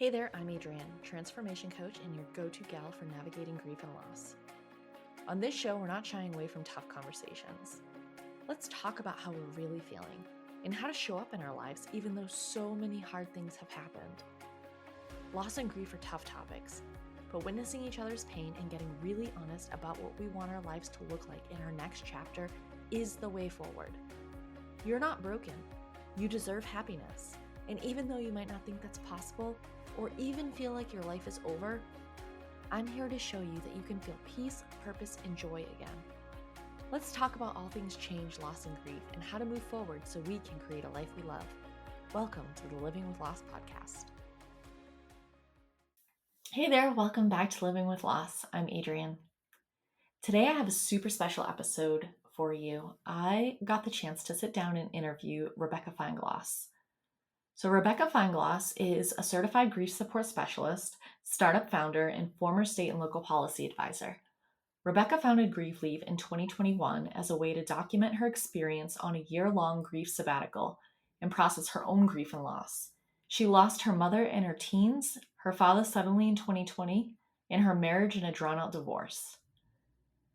Hey there, I'm Adrienne, transformation coach and your go-to gal for navigating grief and loss. On this show, we're not shying away from tough conversations. Let's talk about how we're really feeling and how to show up in our lives even though so many hard things have happened. Loss and grief are tough topics, but witnessing each other's pain and getting really honest about what we want our lives to look like in our next chapter is the way forward. You're not broken. You deserve happiness. And even though you might not think that's possible, or even feel like your life is over, I'm here to show you that you can feel peace, purpose, and joy again. Let's talk about all things change, loss, and grief, and how to move forward so we can create a life we love. Welcome to the Living with Loss podcast. Hey there, welcome back to Living with Loss. I'm Adrienne. Today I have a super special episode for you. I got the chance to sit down and interview Rebecca Feinglos. So Rebecca Feinglos is a certified grief support specialist, startup founder, and former state and local policy advisor. Rebecca founded Grieve Leave in 2021 as a way to document her experience on a year-long grief sabbatical and process her own grief and loss. She lost her mother in her teens, her father suddenly in 2020, and her marriage in a drawn-out divorce.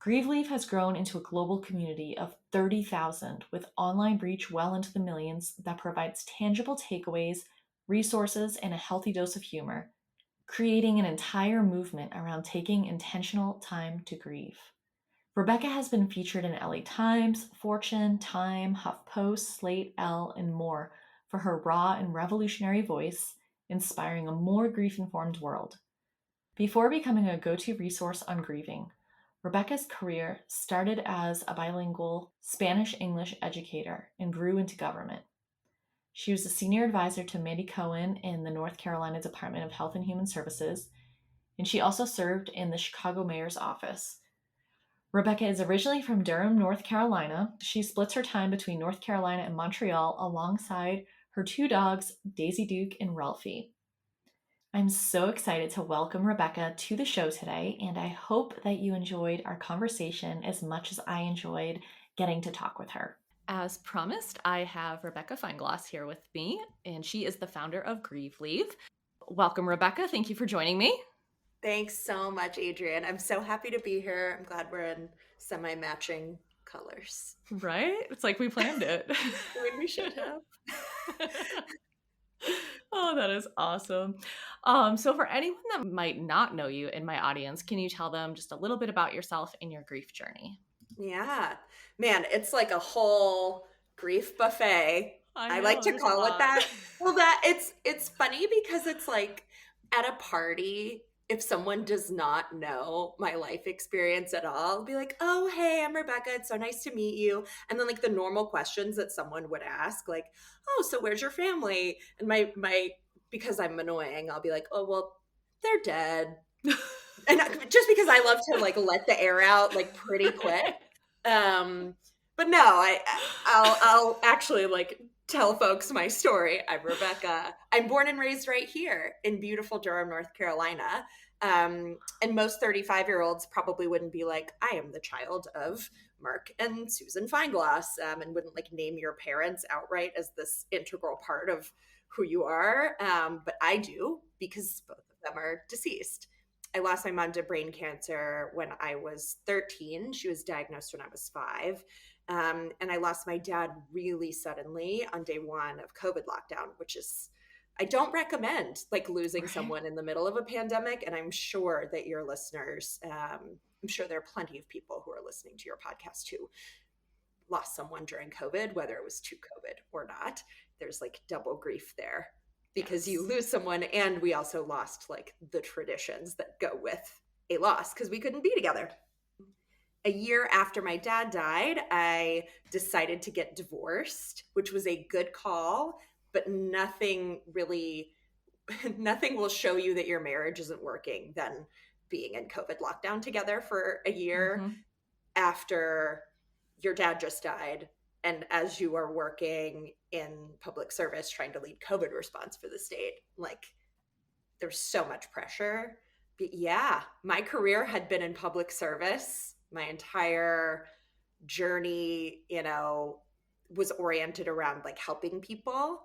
Grieve Leave has grown into a global community of 30,000 with online reach well into the millions that provides tangible takeaways, resources, and a healthy dose of humor, creating an entire movement around taking intentional time to grieve. Rebecca has been featured in LA Times, Fortune, Time, HuffPost, Slate, Elle, and more for her raw and revolutionary voice, inspiring a more grief-informed world. Before becoming a go-to resource on grieving, Rebecca's career started as a bilingual Spanish-English educator and grew into government. She was a senior advisor to Mandy Cohen in the North Carolina Department of Health and Human Services, and she also served in the Chicago Mayor's office. Rebecca is originally from Durham, North Carolina. She splits her time between North Carolina and Montreal alongside her two dogs, Daisy Duke and Ralphie. I'm so excited to welcome Rebecca to the show today, and I hope that you enjoyed our conversation as much as I enjoyed getting to talk with her. As promised, I have Rebecca Feinglos here with me, and she is the founder of Grieve Leave. Welcome, Rebecca. Thank you for joining me. Thanks so much, Adrienne. I'm so happy to be here. I'm glad we're in semi-matching colors. Right? It's like we planned it. We should have. Oh, that is awesome. So for anyone that might not know you in my audience, can you tell them just a little bit about yourself and your grief journey? Yeah, man, it's like a whole grief buffet. I like to call it that. Well, it's funny because it's like at a party, if someone does not know my life experience at all, I'll be like, oh, hey, I'm Rebecca. It's so nice to meet you. And then like the normal questions that someone would ask, like, oh, so where's your family? And my because I'm annoying, I'll be like, oh, well, they're dead. And just because I love to like let the air out like pretty quick. But no, I'll actually like tell folks my story. I'm Rebecca. I'm born and raised right here in beautiful Durham, North Carolina. And most 35-year-olds probably wouldn't be like, I am the child of Mark and Susan Feinglos, and wouldn't like name your parents outright as this integral part of who you are. But I do, because both of them are deceased. I lost my mom to brain cancer when I was 13. She was diagnosed when I was 5. And I lost my dad really suddenly on day 1 of COVID lockdown, which is, I don't recommend like losing someone in the middle of a pandemic. And I'm sure that your listeners, I'm sure there are plenty of people who are listening to your podcast who lost someone during COVID, whether it was to COVID or not. There's like double grief there. Because you lose someone, and we also lost like the traditions that go with a loss because we couldn't be together. A year after my dad died, I decided to get divorced, which was a good call, but nothing will show you that your marriage isn't working than being in COVID lockdown together for a year after your dad just died. And as you are working in public service, trying to lead COVID response for the state, like there's so much pressure. But yeah, my career had been in public service. My entire journey, was oriented around like helping people.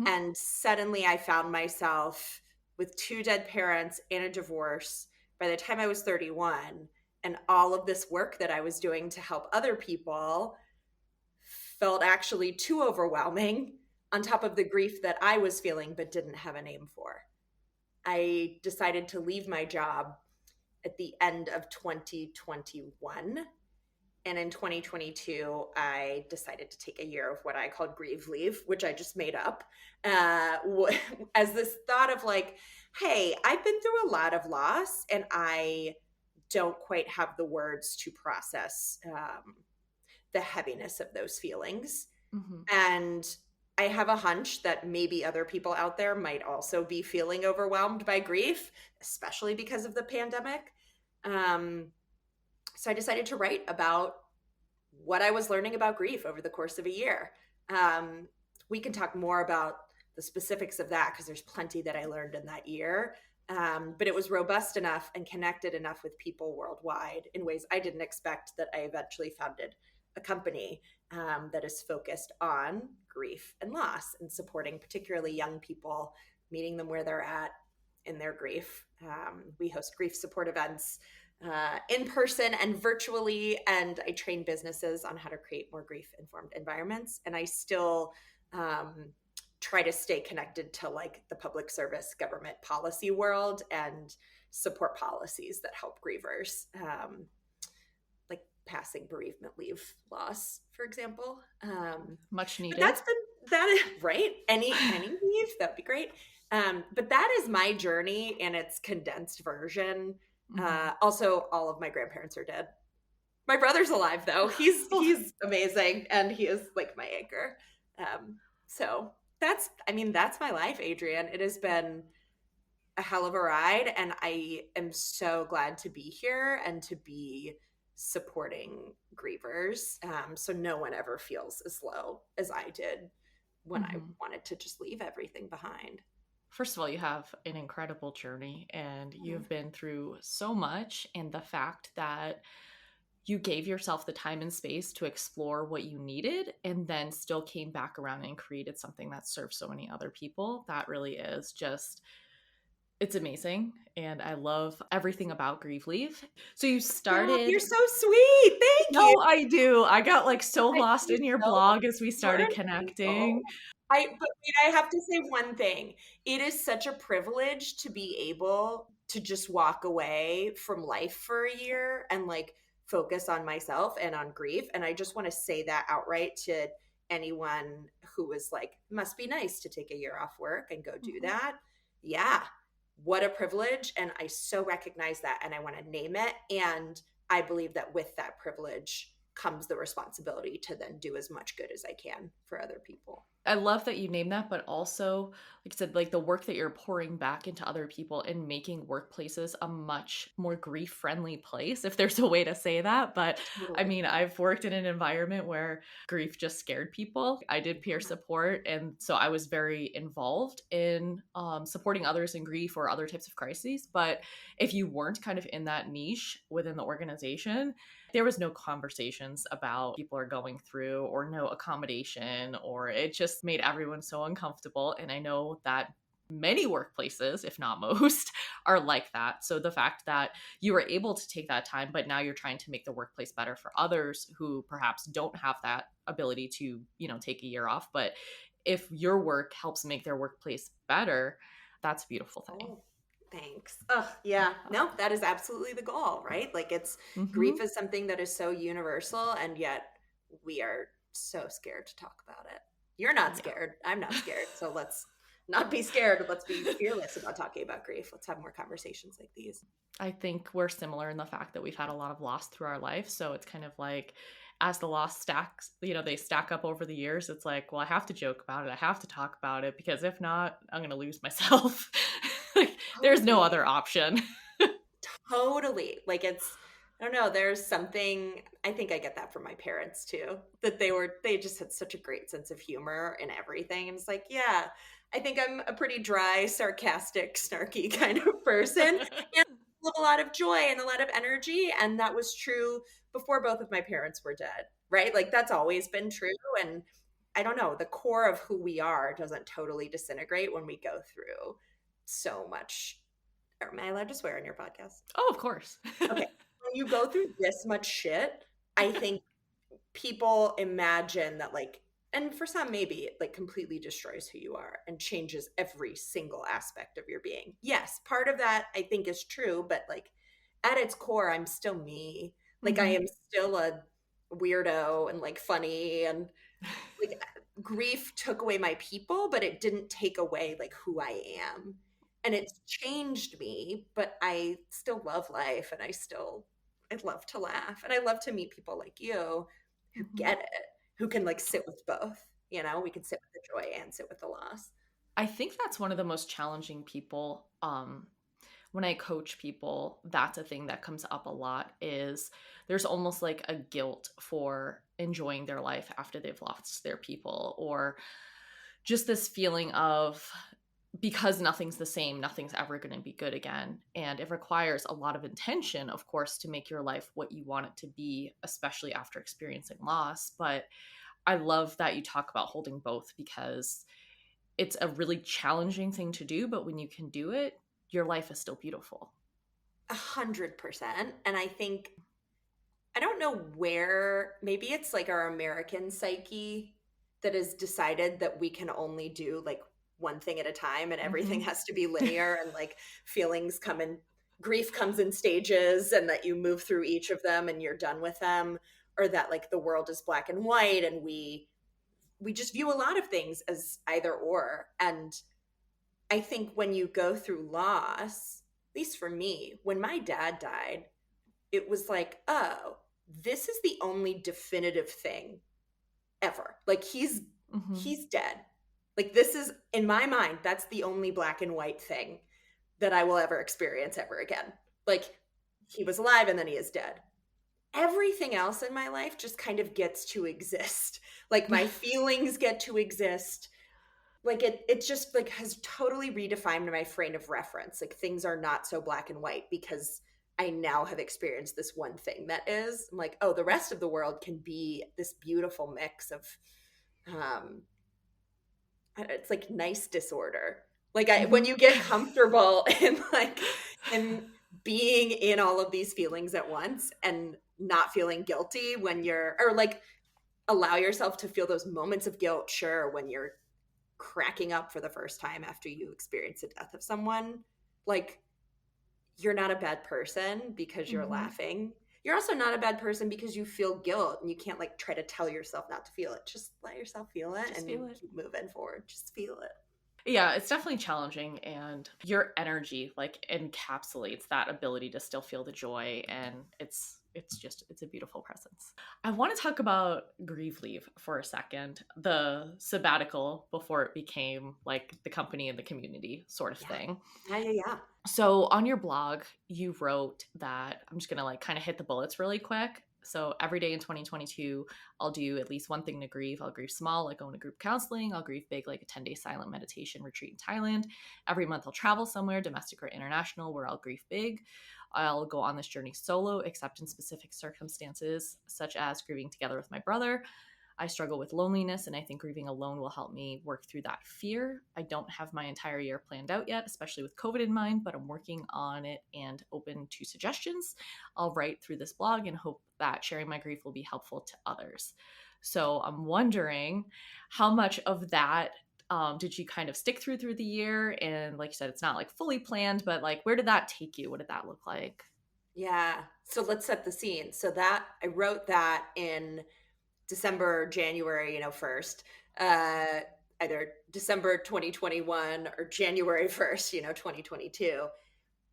And suddenly I found myself with 2 dead parents and a divorce by the time I was 31. And all of this work that I was doing to help other people felt actually too overwhelming on top of the grief that I was feeling but didn't have a name for. I decided to leave my job at the end of 2021. And in 2022, I decided to take a year of what I called Grieve Leave, which I just made up, as this thought of like, hey, I've been through a lot of loss and I don't quite have the words to process the heaviness of those feelings. Mm-hmm. And I have a hunch that maybe other people out there might also be feeling overwhelmed by grief, especially because of the pandemic. So I decided to write about what I was learning about grief over the course of a year. We can talk more about the specifics of that because there's plenty that I learned in that year. But it was robust enough and connected enough with people worldwide in ways I didn't expect that I eventually founded a company that is focused on grief and loss and supporting particularly young people, meeting them where they're at in their grief. We host grief support events in person and virtually, and I train businesses on how to create more grief-informed environments. And I still try to stay connected to like the public service government policy world and support policies that help grievers, like passing bereavement leave laws, for example. Much needed. But that's been that, right? Any leave, that'd be great. But that is my journey in its condensed version. Also, all of my grandparents are dead. My brother's alive though. He's amazing, and he is like my anchor. So that's my life, Adrienne. It has been a hell of a ride, and I am so glad to be here and to be supporting grievers. So no one ever feels as low as I did when I wanted to just leave everything behind. First of all, you have an incredible journey and you've been through so much. And the fact that you gave yourself the time and space to explore what you needed and then still came back around and created something that serves so many other people, that really is just, it's amazing. And I love everything about Grieve Leave. So you started. Oh, you're so sweet. Thank you. No, I do. I got like so lost in your blog as we started connecting. But I have to say one thing. It is such a privilege to be able to just walk away from life for a year and like focus on myself and on grief. And I just want to say that outright to anyone who was like, must be nice to take a year off work and go do that. Yeah. What a privilege. And I so recognize that. And I want to name it. And I believe that with that privilege comes the responsibility to then do as much good as I can for other people. I love that you name that, but also, like I said, like the work that you're pouring back into other people and making workplaces a much more grief-friendly place, if there's a way to say that. But I mean, I've worked in an environment where grief just scared people. I did peer support, and so I was very involved in supporting others in grief or other types of crises. But if you weren't kind of in that niche within the organization, there was no conversations about people are going through or no accommodation, or it just made everyone so uncomfortable. And I know that many workplaces, if not most, are like that. So the fact that you were able to take that time, but now you're trying to make the workplace better for others who perhaps don't have that ability to, take a year off. But if your work helps make their workplace better, that's a beautiful thing. Oh. Thanks. Oh, yeah. No, that is absolutely the goal, right? Like grief is something that is so universal, and yet we are so scared to talk about it. You're not scared. I'm not scared. So let's not be scared. Let's be fearless about talking about grief. Let's have more conversations like these. I think we're similar in the fact that we've had a lot of loss through our life. So it's kind of like, as the loss stacks, they stack up over the years. It's like, well, I have to joke about it. I have to talk about it, because if not, I'm going to lose myself. There's no other option. Totally. Like I don't know, there's something, I think I get that from my parents too, that they just had such a great sense of humor in everything. And it's like, yeah, I think I'm a pretty dry, sarcastic, snarky kind of person. And with a lot of joy and a lot of energy. And that was true before both of my parents were dead, right? Like that's always been true. And I don't know, the core of who we are doesn't totally disintegrate when we go through so much. Am I allowed to swear on your podcast? Oh, of course. Okay. When you go through this much shit, I think people imagine that, like, and for some maybe it like completely destroys who you are and changes every single aspect of your being. Yes, part of that I think is true, but like at its core I'm still me. Like I Mhm. am still a weirdo and like funny, and like grief took away my people, but it didn't take away like who I am. And it's changed me, but I still love life, and I love to laugh, and I love to meet people like you who Mhm. get it, who can like sit with both. You know, we can sit with the joy and sit with the loss. I think that's one of the most challenging people. When I coach people, that's a thing that comes up a lot is there's almost like a guilt for enjoying their life after they've lost their people, or just this feeling of because nothing's the same, nothing's ever going to be good again. And it requires a lot of intention, of course, to make your life what you want it to be, especially after experiencing loss. But I love that you talk about holding both because it's a really challenging thing to do. But when you can do it, your life is still beautiful. 100%. And I think I don't know where, maybe it's like our American psyche that has decided that we can only do like one thing at a time and everything Hmm. has to be linear, and like feelings come in, grief comes in stages, and that you move through each of them and you're done with them, or that like the world is black and white and we just view a lot of things as either or. And I think when you go through loss, at least for me, when my dad died, it was like, oh, this is the only definitive thing ever. Like Hmm. he's dead. Like this is in my mind, that's the only black and white thing that I will ever experience ever again. Like he was alive and then he is dead. Everything else in my life just kind of gets to exist. Like my feelings get to exist. Like it just like has totally redefined my frame of reference. Like things are not so black and white because I now have experienced this one thing that is. I'm like, oh, the rest of the world can be this beautiful mix of um it's like nice disorder. Like I when Hmm. you get comfortable in like in being in all of these feelings at once and not feeling guilty when you're, or like allow yourself to feel those moments of guilt, sure, when you're cracking up for the first time after you experience the death of someone. Like you're not a bad person because you're Hmm. laughing. You're also not a bad person because you feel guilt and you can't like try to tell yourself not to feel it. Just let yourself feel it Just and feel it. keep moving forward. Just feel it. Yeah, it's definitely challenging, and your energy like encapsulates that ability to still feel the joy, and it's a beautiful presence. I want to talk about Grieve Leave for a second, the sabbatical before it became like the company and the community sort of Yeah. thing. Yeah, yeah, yeah. So on your blog, you wrote that I'm just gonna like kind of hit the bullets really quick. So every day in 2022, I'll do at least one thing to grieve. I'll grieve small, like going to group counseling. I'll grieve big, like a 10-day silent meditation retreat in Thailand. Every month, I'll travel somewhere, domestic or international, where I'll grieve big. I'll go on this journey solo, except in specific circumstances, such as grieving together with my brother. I struggle with loneliness, and I think grieving alone will help me work through that fear. I don't have my entire year planned out yet, especially with COVID in mind, but I'm working on it and open to suggestions. I'll write through this blog and hope that sharing my grief will be helpful to others. So I'm wondering how much of that did you kind of stick through the year? And like you said, it's not like fully planned, but like where did that take you? What did that look like? Yeah. So let's set the scene. So that I wrote that in December, January, 1st, uh, either December 2021 or January 1st, 2022.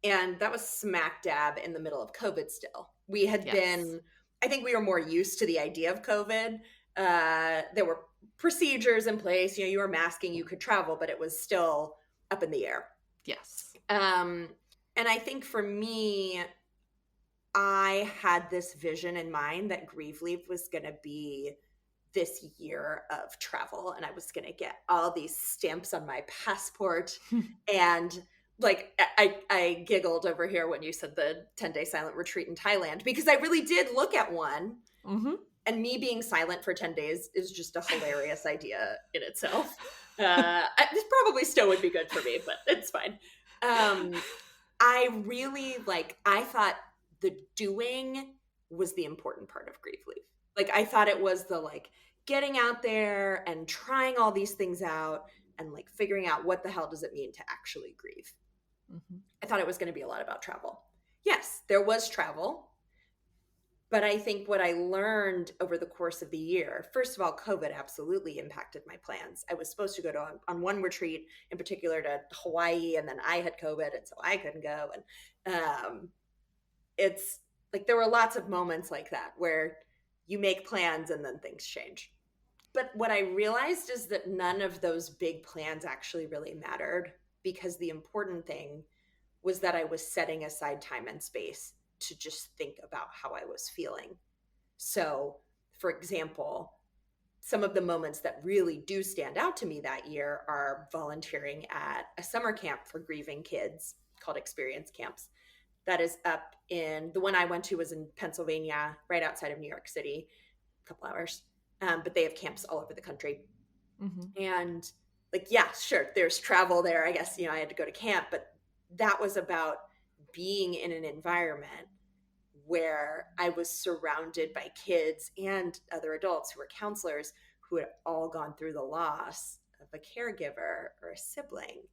And that was smack dab in the middle of COVID still. We had Yes. been, I think we were more used to the idea of COVID. There were procedures in place, you were masking, you could travel, but it was still up in the air. Yes. Um, and I think for me, I had this vision in mind that Grieve Leave was going to be this year of travel, and I was going to get all these stamps on my passport. And like I giggled over here when you said the 10-day silent retreat in Thailand, because I really did look at one, Mm-hmm. and me being silent for 10 days is just a hilarious idea in itself. This probably still would be good for me, but it's fine. Um, I really I thought the doing was the important part of Grieve Leave. Like, I thought it was the getting out there and trying all these things out and figuring out what the hell does it mean to actually grieve. Mhm. I thought it was going to be a lot about travel. Yes, there was travel. But I think what I learned over the course of the year, first of all, COVID absolutely impacted my plans. I was supposed to go on one retreat in particular to Hawaii, and then I had COVID, and so I couldn't go. And it's there were lots of moments like that where you make plans and then things change. But what I realized is that none of those big plans actually really mattered, because the important thing was that I was setting aside time and space to just think about how I was feeling. So, for example, some of the moments that really do stand out to me that year are volunteering at a summer camp for grieving kids called Experience Camps. That is up in the one I went to was in Pennsylvania, right outside of New York City, a couple hours. But they have camps all over the country. Mhm. And yeah, sure, there's travel there. I guess, I had to go to camp, but that was about being in an environment where I was surrounded by kids and other adults who were counselors who had all gone through the loss of a caregiver or a sibling.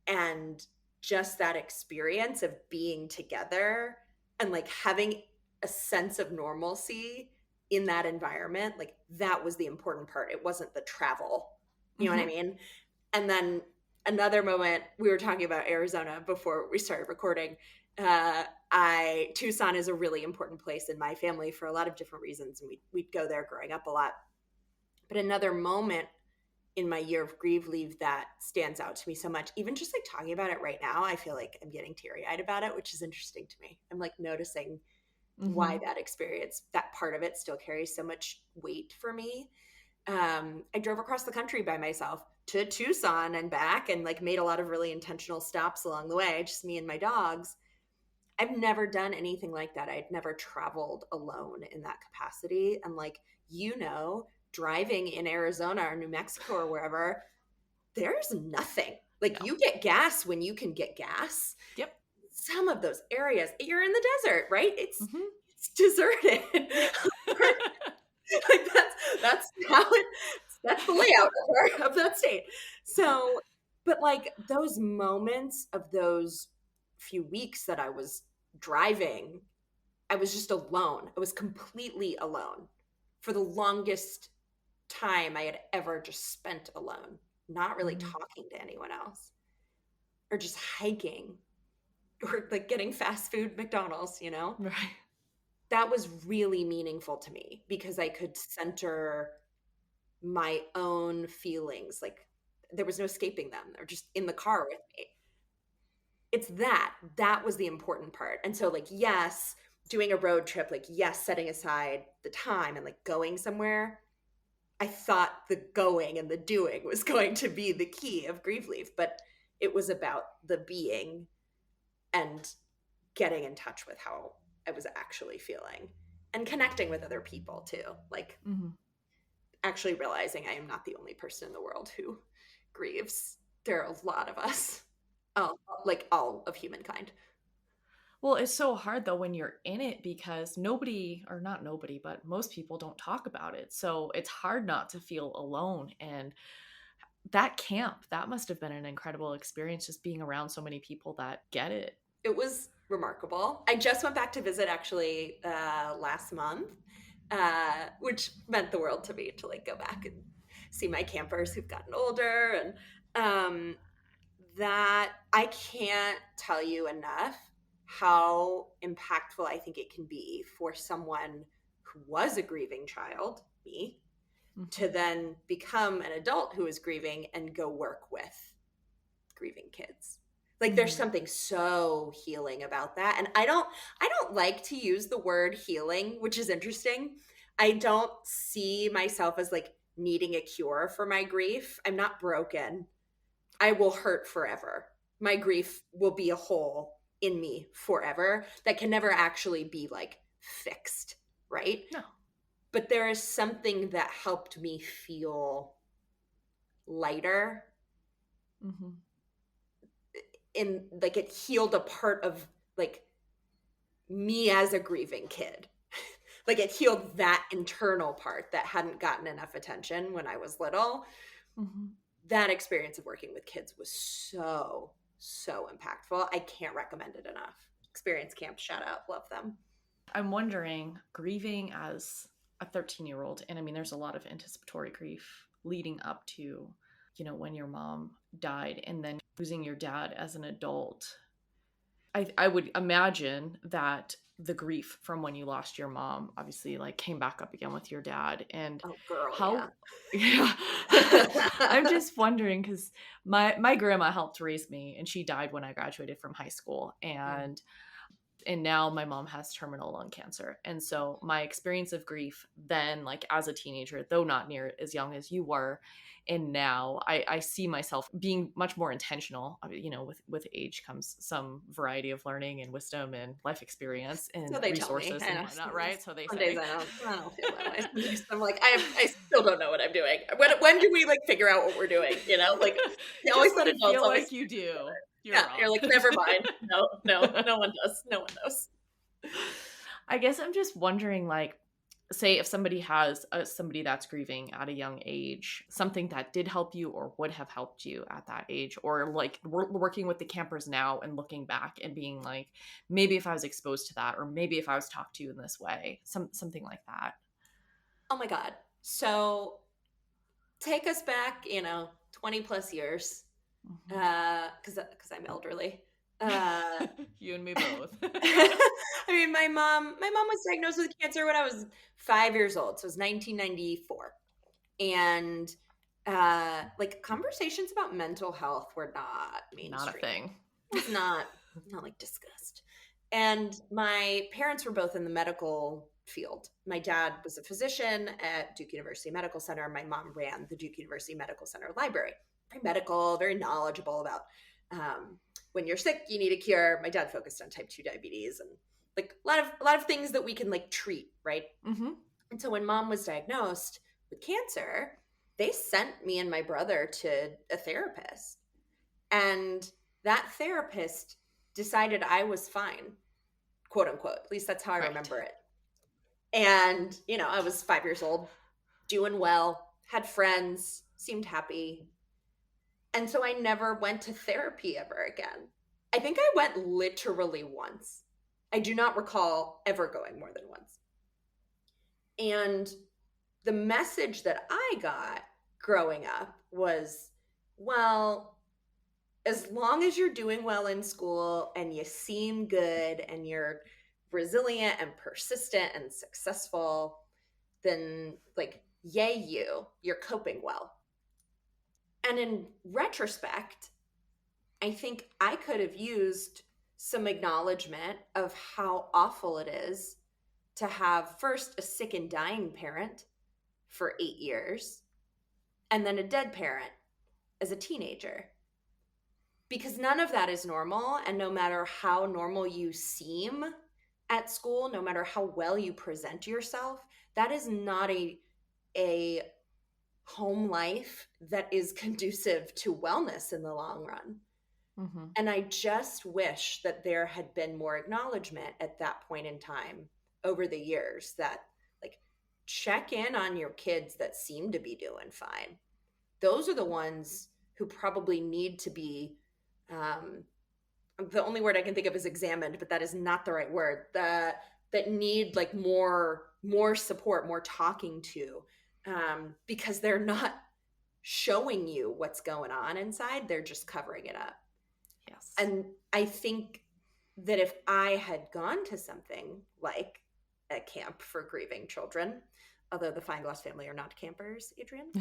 And just that experience of being together and having a sense of normalcy in that environment, that was the important part. It wasn't the travel. You know what I Mhm. mean? And then another moment, we were talking about Arizona before we started recording. Tucson is a really important place in my family for a lot of different reasons, and we'd go there growing up a lot. But another moment in my year of Grieve Leave that stands out to me so much, even just talking about it right now, I feel like I'm getting teary eyed about it, which is interesting to me. I'm noticing why Mhm. that experience, that part of it, still carries so much weight for me. I drove across the country by myself to Tucson and back, and made a lot of really intentional stops along the way, just me and my dogs. I've never done anything like that. I'd never traveled alone in that capacity. And driving in Arizona or New Mexico or wherever, there's nothing. No. You get gas when you can get gas. Yep. Some of those areas, you're in the desert, right? Mhm. It's deserted. Yeah. That's how it that's the layout of that state. So, but those moments of those few weeks that I was driving, I was just alone. I was completely alone for the longest time I had ever just spent alone, not really Mhm. talking to anyone else, or just hiking, or getting fast food McDonald's. Right. That was really meaningful to me because I could center my own feelings. There was no escaping them. They're just in the car with me. It's that was the important part. And so yes, doing a road trip, yes, setting aside the time and going somewhere. I thought the going and the doing was going to be the key of Grieve Leave, but it was about the being and getting in touch with how I was actually feeling and connecting with other people too. Mhm. Actually realizing I am not the only person in the world who grieves. There are a lot of us. Oh, all of humankind. Well, it's so hard though when you're in it because nobody, or not nobody, but most people don't talk about it. So it's hard not to feel alone. And that camp, that must have been an incredible experience just being around so many people that get it. It was remarkable. I just went back to visit actually last month, which meant the world to me to go back and see my campers who've gotten older. And that I can't tell you enough how impactful I think it can be for someone who was a grieving child, me, to Mhm. then become an adult who is grieving and go work with grieving kids. There's Mhm. something so healing about that. And I don't like to use the word healing, which is interesting. I don't see myself as needing a cure for my grief. I'm not broken. I will hurt forever. My grief will be a hole in me forever that can never actually be fixed, right? No. But there is something that helped me feel lighter Mhm. in like it healed a part of like me as a grieving kid. Like it healed that internal part that hadn't gotten enough attention when I was little. Mm-hmm. That experience of working with kids was so, so impactful. I can't recommend it enough. Experience camp, shout out, love them. I'm wondering, grieving as a 13-year-old, and I mean, there's a lot of anticipatory grief leading up to, when your mom died, and then losing your dad as an adult. I would imagine that the grief from when you lost your mom obviously like came back up again with your dad, and Oh, girl, how yeah. yeah. I'm just wondering because my grandma helped raise me, and she died when I graduated from high school, and now my mom has terminal lung cancer. And so my experience of grief then, like as a teenager, though not near as young as you were, and now I see myself being much more intentional. With age comes some variety of learning and wisdom and life experience and So they tell me. resources I and know. whatnot, right? So they Some say. days I don't feel that way. Some days I'm like, I still don't know what I'm doing. When do we like figure out what we're doing? Like they always Just when said you adults feel always like you do, you're yeah, you're wrong. like, never mind. No, no one does. No one knows. I guess I'm just wondering, like, say if somebody has somebody that's grieving at a young age, something that did help you or would have helped you at that age, or like working with the campers now and looking back and being like, maybe if I was exposed to that, or maybe if I was talked to in this way, something like that. Oh my God. So take us back, 20 plus years. Mhm. Because I'm elderly. You and me both. I mean, my mom was diagnosed with cancer when I was 5 years old. So it was 1994. And like conversations about mental health were not Not a mainstream. thing. It was not like discussed. And my parents were both in the medical field. My dad was a physician at Duke University Medical Center. My mom ran the Duke University Medical Center library. Very medical, very knowledgeable about when you're sick, you need a cure. My dad focused on type 2 diabetes and like a lot of things that we can like treat, right? Mm-hmm. And so when mom was diagnosed with cancer, they sent me and my brother to a therapist. And that therapist decided I was fine, quote unquote. At least that's how I Right. remember it. And, I was 5 years old, doing well, had friends, seemed happy. And so I never went to therapy ever again. I think I went literally once. I do not recall ever going more than once. And the message that I got growing up was, well, as long as you're doing well in school and you seem good and you're resilient and persistent and successful, then like, yay, you're coping well. And in retrospect, I think I could have used some acknowledgement of how awful it is to have first a sick and dying parent for 8 years and then a dead parent as a teenager. Because none of that is normal. And no matter how normal you seem at school, no matter how well you present yourself, that is not a home life that is conducive to wellness in the long run. Mm-hmm. And I just wish that there had been more acknowledgement at that point in time over the years that like check in on your kids that seem to be doing fine. Those are the ones who probably need to be the only word I can think of is examined, but that is not the right word. That need like more support, more talking to, because they're not showing you what's going on inside. They're just covering it up. Yes. And I think that if I had gone to something like a camp for grieving children, although the Feinglos family are not campers, Adrian.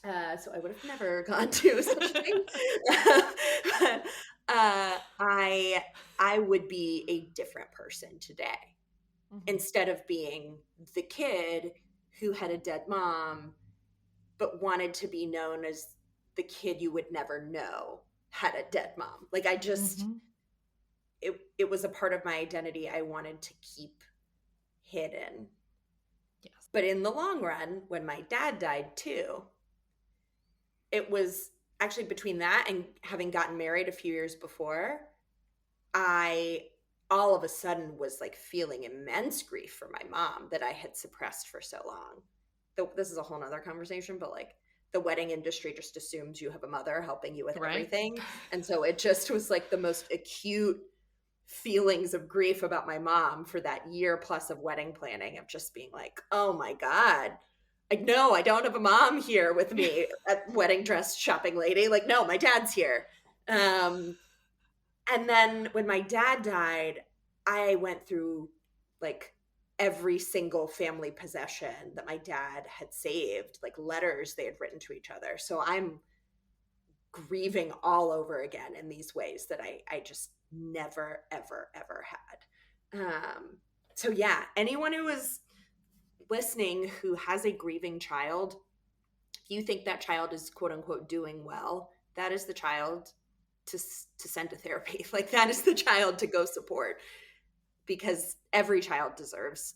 So I would have never gone to such a thing. But I would be a different person today. Mm-hmm. Instead of being the kid who had a dead mom, but wanted to be known as the kid you would never know had a dead mom. Like I just, mm-hmm. It was a part of my identity I wanted to keep hidden. Yes. But in the long run, when my dad died too, it was actually between that and having gotten married a few years before, I all of a sudden was like feeling immense grief for my mom that I had suppressed for so long. This is a whole nother conversation, but like the wedding industry just assumes you have a mother helping you with Right. everything. And so it just was like the most acute feelings of grief about my mom for that year plus of wedding planning, of just being like, oh my God, like, no, I don't have a mom here with me at wedding dress shopping lady. Like, no, my dad's here. And then when my dad died, I went through like every single family possession that my dad had saved, like letters they had written to each other. So I'm grieving all over again in these ways that I just never, ever, ever had. So yeah, anyone who is listening who has a grieving child, if you think that child is quote unquote doing well, that is the child to send to therapy. Like that is the child to go support, because every child deserves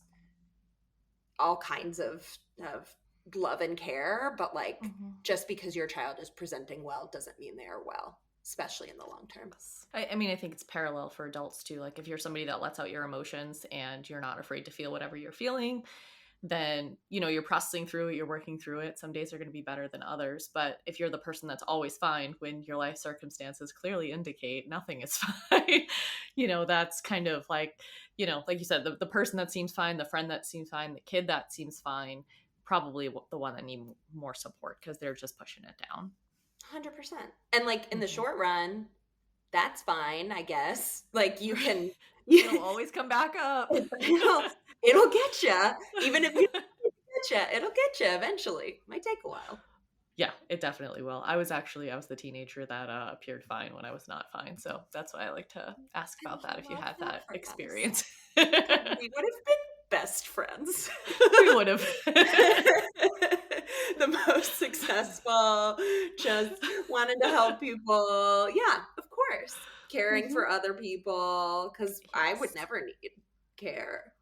all kinds of love and care, but like just because your child is presenting well doesn't mean they are well, especially in the long term. I mean, I think it's parallel for adults too. Like if you're somebody that lets out your emotions and you're not afraid to feel whatever you're feeling, then, you know, you're processing through it, you're working through it. Some days are going to be better than others. But if you're the person that's always fine when your life circumstances clearly indicate nothing is fine, you know, that's kind of like, you know, like you said, the person that seems fine, the friend that seems fine, the kid that seems fine, probably the one that need more support because they're just pushing it down. 100%. And like in the short run, that's fine, I guess. Like you can, it'll always come back up. It'll get you, even if you get you, it'll get you eventually. Might take a while. Yeah, it definitely will. I was the teenager that appeared fine when I was not fine. So that's why I like to ask about that if you had that experience. We would have been best friends. We would have. The most successful, just wanted to help people. Yeah, of course. Caring for other people, because I would never need care.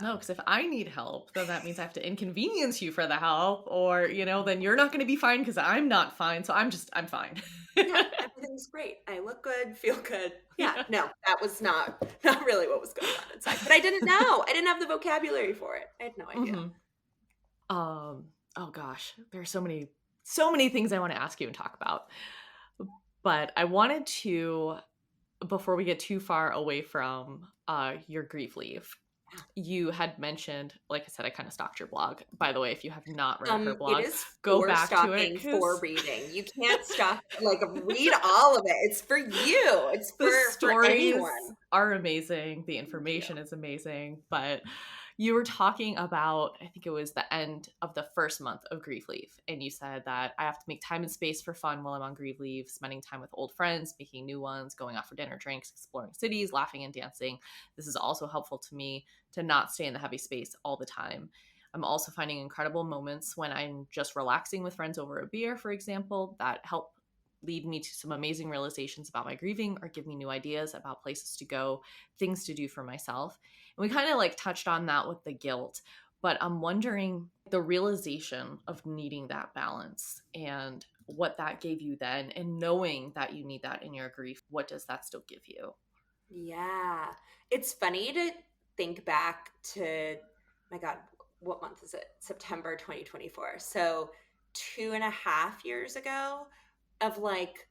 No, because if I need help, then that means I have to inconvenience you for the help, or, you know, then you're not going to be fine because I'm not fine. So I'm fine. Yeah, everything's great. I look good, feel good. Yeah, no, that was not really what was going on inside. But I didn't know. I didn't have the vocabulary for it. I had no idea. Oh gosh, there are so many things I want to ask you and talk about. But I wanted to, before we get too far away from your Grieve Leave, you had mentioned, like I said, I kind of stalked your blog. By the way, if you have not read her blog, go back to it. For reading, you can't stop. Like read all of it. It's for you. It's for anyone. Are amazing. The information is amazing. But you were talking about, I think it was the end of the first month of Grieve Leave, and you said that I have to make time and space for fun while I'm on Grieve Leave, spending time with old friends, making new ones, going out for dinner, drinks, exploring cities, laughing and dancing. This is also helpful to me to not stay in the heavy space all the time. I'm also finding incredible moments when I'm just relaxing with friends over a beer, for example, that help lead me to some amazing realizations about my grieving or give me new ideas about places to go, things to do for myself. And we kind of like touched on that with the guilt, but I'm wondering the realization of needing that balance and what that gave you then, and knowing that you need that in your grief, what does that still give you? Yeah. It's funny to think back to, my God, what month is it? September 2024. So 2.5 years ago, of like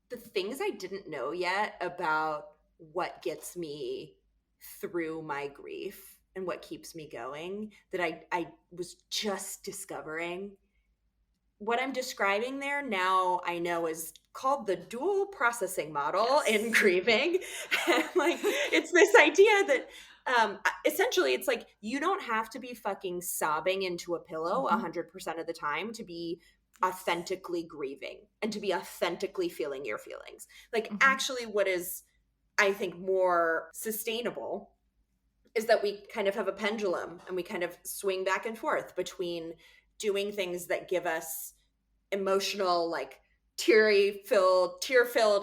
the things I didn't know yet about what gets me through my grief and what keeps me going, that I was just discovering. What I'm describing there now, I know, is called the dual processing model in grieving. And like, it's this idea that essentially it's like you don't have to be fucking sobbing into a pillow 100% of the time to be authentically grieving and to be authentically feeling your feelings. Like actually what is, I think, more sustainable is that we kind of have a pendulum and we kind of swing back and forth between doing things that give us emotional, like tear-filled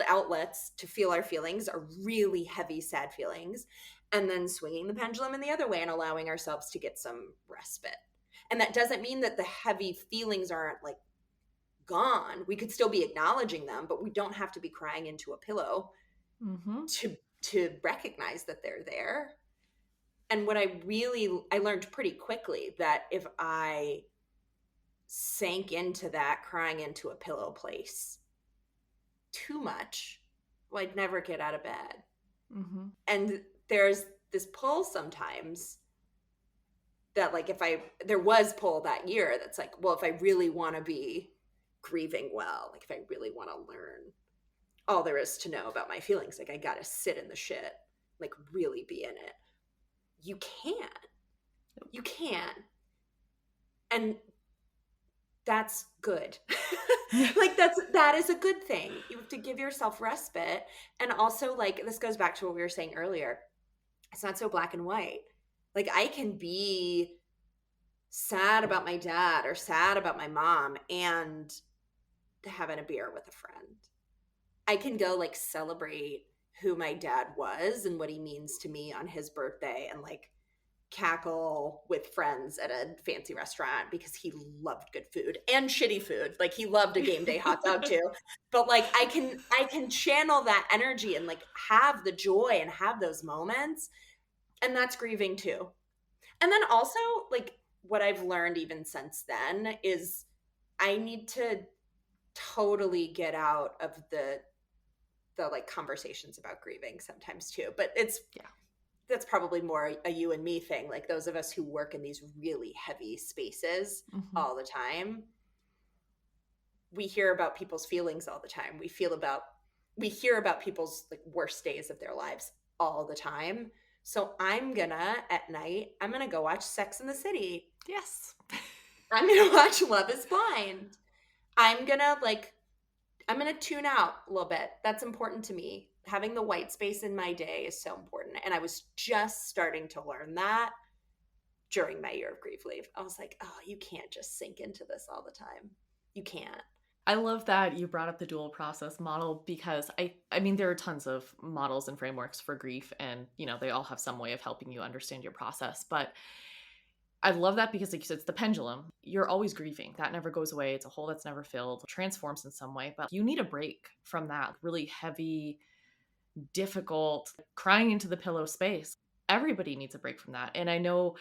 outlets to feel our feelings, are really heavy, sad feelings, and then swinging the pendulum in the other way and allowing ourselves to get some respite. And that doesn't mean that the heavy feelings aren't like gone. We could still be acknowledging them, but we don't have to be crying into a pillow Mm-hmm. to recognize that they're there. And what I learned pretty quickly that if I sank into that crying into a pillow place too much, well, I'd never get out of bed. Mm-hmm. And there's this pull sometimes that, like, there was pull that year that's like, well, if I really want to be grieving well, like if I really want to learn all there is to know about my feelings, like I got to sit in the shit, like really be in it. You can. And that's good. Like that is a good thing. You have to give yourself respite. And also, like, this goes back to what we were saying earlier. It's not so black and white. Like, I can be sad about my dad or sad about my mom and having a beer with a friend. I can go like celebrate who my dad was and what he means to me on his birthday and like cackle with friends at a fancy restaurant because he loved good food and shitty food. Like, he loved a game day hot dog too. But like, I can channel that energy and like have the joy and have those moments. And that's grieving too. And then also, like, what I've learned even since then is I need to totally get out of the like conversations about grieving sometimes too. But that's probably more a you and me thing. Like, those of us who work in these really heavy spaces Mm-hmm. all the time, we hear about people's feelings all the time. We hear about people's like worst days of their lives all the time. So at night, I'm gonna go watch Sex in the City. Yes. I'm gonna watch Love is Blind. I'm gonna tune out a little bit. That's important to me. Having the white space in my day is so important. And I was just starting to learn that during my year of Grieve Leave. I was like, oh, you can't just sink into this all the time. You can't. I love that you brought up the dual process model because I mean, there are tons of models and frameworks for grief, and they all have some way of helping you understand your process. But I love that because, like you said, it's the pendulum. You're always grieving. That never goes away. It's a hole that's never filled. It transforms in some way, but you need a break from that really heavy, difficult, crying into the pillow space. Everybody needs a break from that. And I know,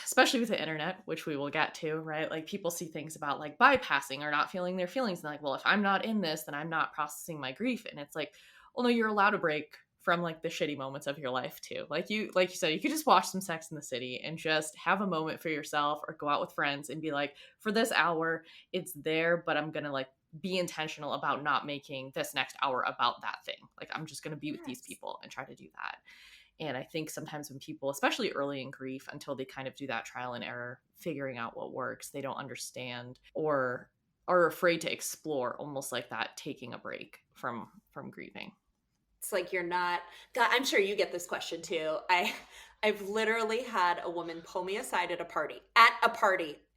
especially with the internet, which we will get to, right? Like, people see things about like bypassing or not feeling their feelings. And like, well, if I'm not in this, then I'm not processing my grief. And it's like, well, no, you're allowed a break from like the shitty moments of your life too. Like you said, you could just watch some Sex in the City and just have a moment for yourself, or go out with friends and be like, for this hour, it's there, but I'm going to like be intentional about not making this next hour about that thing. Like, I'm just going to be with these people and try to do that. And I think sometimes when people, especially early in grief, until they kind of do that trial and error, figuring out what works, they don't understand or are afraid to explore, almost like that, taking a break from grieving. It's like, you're not, God, I'm sure you get this question too. I've literally had a woman pull me aside at a party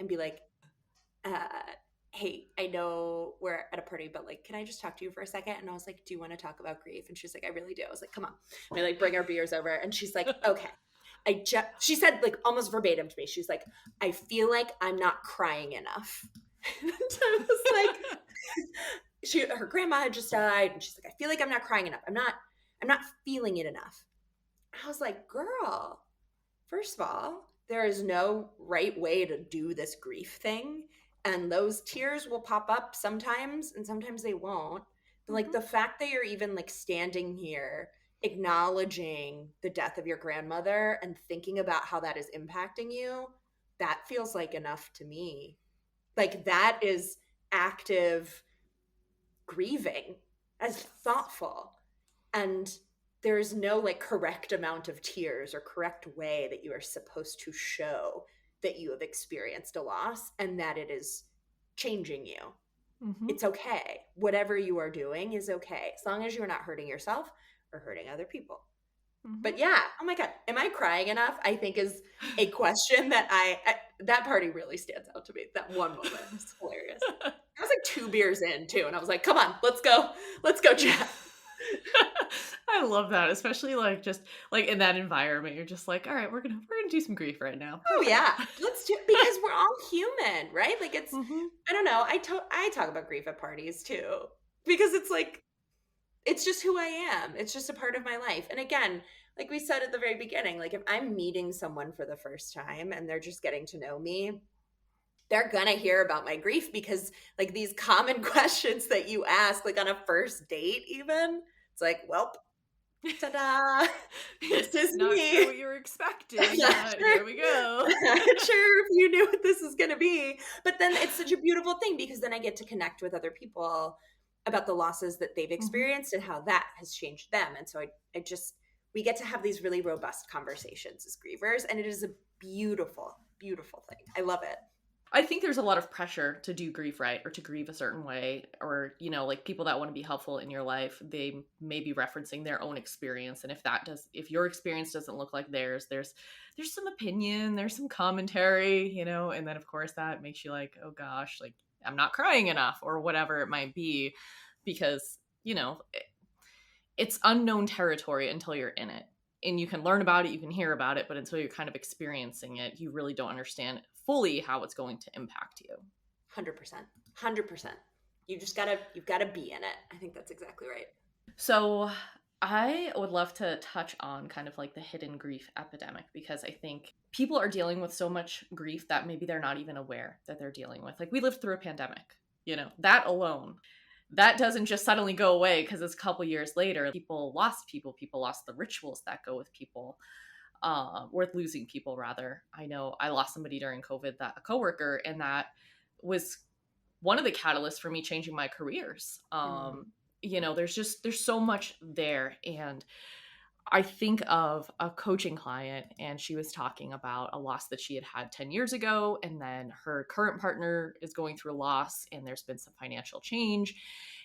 and be like, hey, I know we're at a party, but like, can I just talk to you for a second? And I was like, do you want to talk about grief? And she's like, I really do. I was like, come on. And I like bring our beers over, and she's like, okay. She said like almost verbatim to me, she's like, I feel like I'm not crying enough. And I was like, her grandma had just died, and she's like, I feel like I'm not crying enough. I'm not feeling it enough. I was like, girl, first of all, there is no right way to do this grief thing. And those tears will pop up sometimes, and sometimes they won't. But like, the fact that you're even like standing here acknowledging the death of your grandmother and thinking about how that is impacting you, that feels like enough to me. Like, that is active grieving, as thoughtful. And there's no like correct amount of tears or correct way that you are supposed to show that you have experienced a loss and that it is changing you. Mm-hmm. It's okay. Whatever you are doing is okay, as long as you're not hurting yourself or hurting other people. Mm-hmm. But yeah, oh my God, am I crying enough? I think is a question that that party really stands out to me. That one moment was hilarious. I was like 2 beers in too, and I was like, come on, let's go chat. I love that, especially like just like in that environment. You're just like, all right, we're gonna do some grief right now. Oh Perfect. yeah, let's do, because we're all human, right? Like it's, Hmm. I don't know. I talk about grief at parties too because it's like it's just who I am. It's just a part of my life. And again, like we said at the very beginning, like if I'm meeting someone for the first time and they're just getting to know me, they're gonna hear about my grief because like these common questions that you ask like on a first date even, it's like, well, ta-da, this is Not sure me. what you were I'm expecting, not but sure. here we go. I'm not sure if you knew what this is going to be. But then it's such a beautiful thing because then I get to connect with other people about the losses that they've Hmm. experienced and how that has changed them. And so I just, we get to have these really robust conversations as grievers. And it is a beautiful, beautiful thing. I love it. I think there's a lot of pressure to do grief right or to grieve a certain way, or like people that want to be helpful in your life, they may be referencing their own experience, and if your experience doesn't look like theirs, there's some opinion, there's some commentary, and then of course that makes you like, oh gosh, like I'm not crying enough or whatever it might be, because it's unknown territory until you're in it. And you can learn about it, you can hear about it, but until you're kind of experiencing it, you really don't understand fully how it's going to impact you. 100%. 100%. You've got to be in it. I think that's exactly right. So I would love to touch on kind of like the hidden grief epidemic, because I think people are dealing with so much grief that maybe they're not even aware that they're dealing with. Like we lived through a pandemic, that alone. That doesn't just suddenly go away because it's a couple years later. People lost the rituals that go with people, worth losing people rather. I know I lost somebody during COVID, that a coworker, and that was one of the catalysts for me changing my careers. Mm. There's so much there. And I think of a coaching client, and she was talking about a loss that she had had 10 years ago. And then her current partner is going through a loss, and there's been some financial change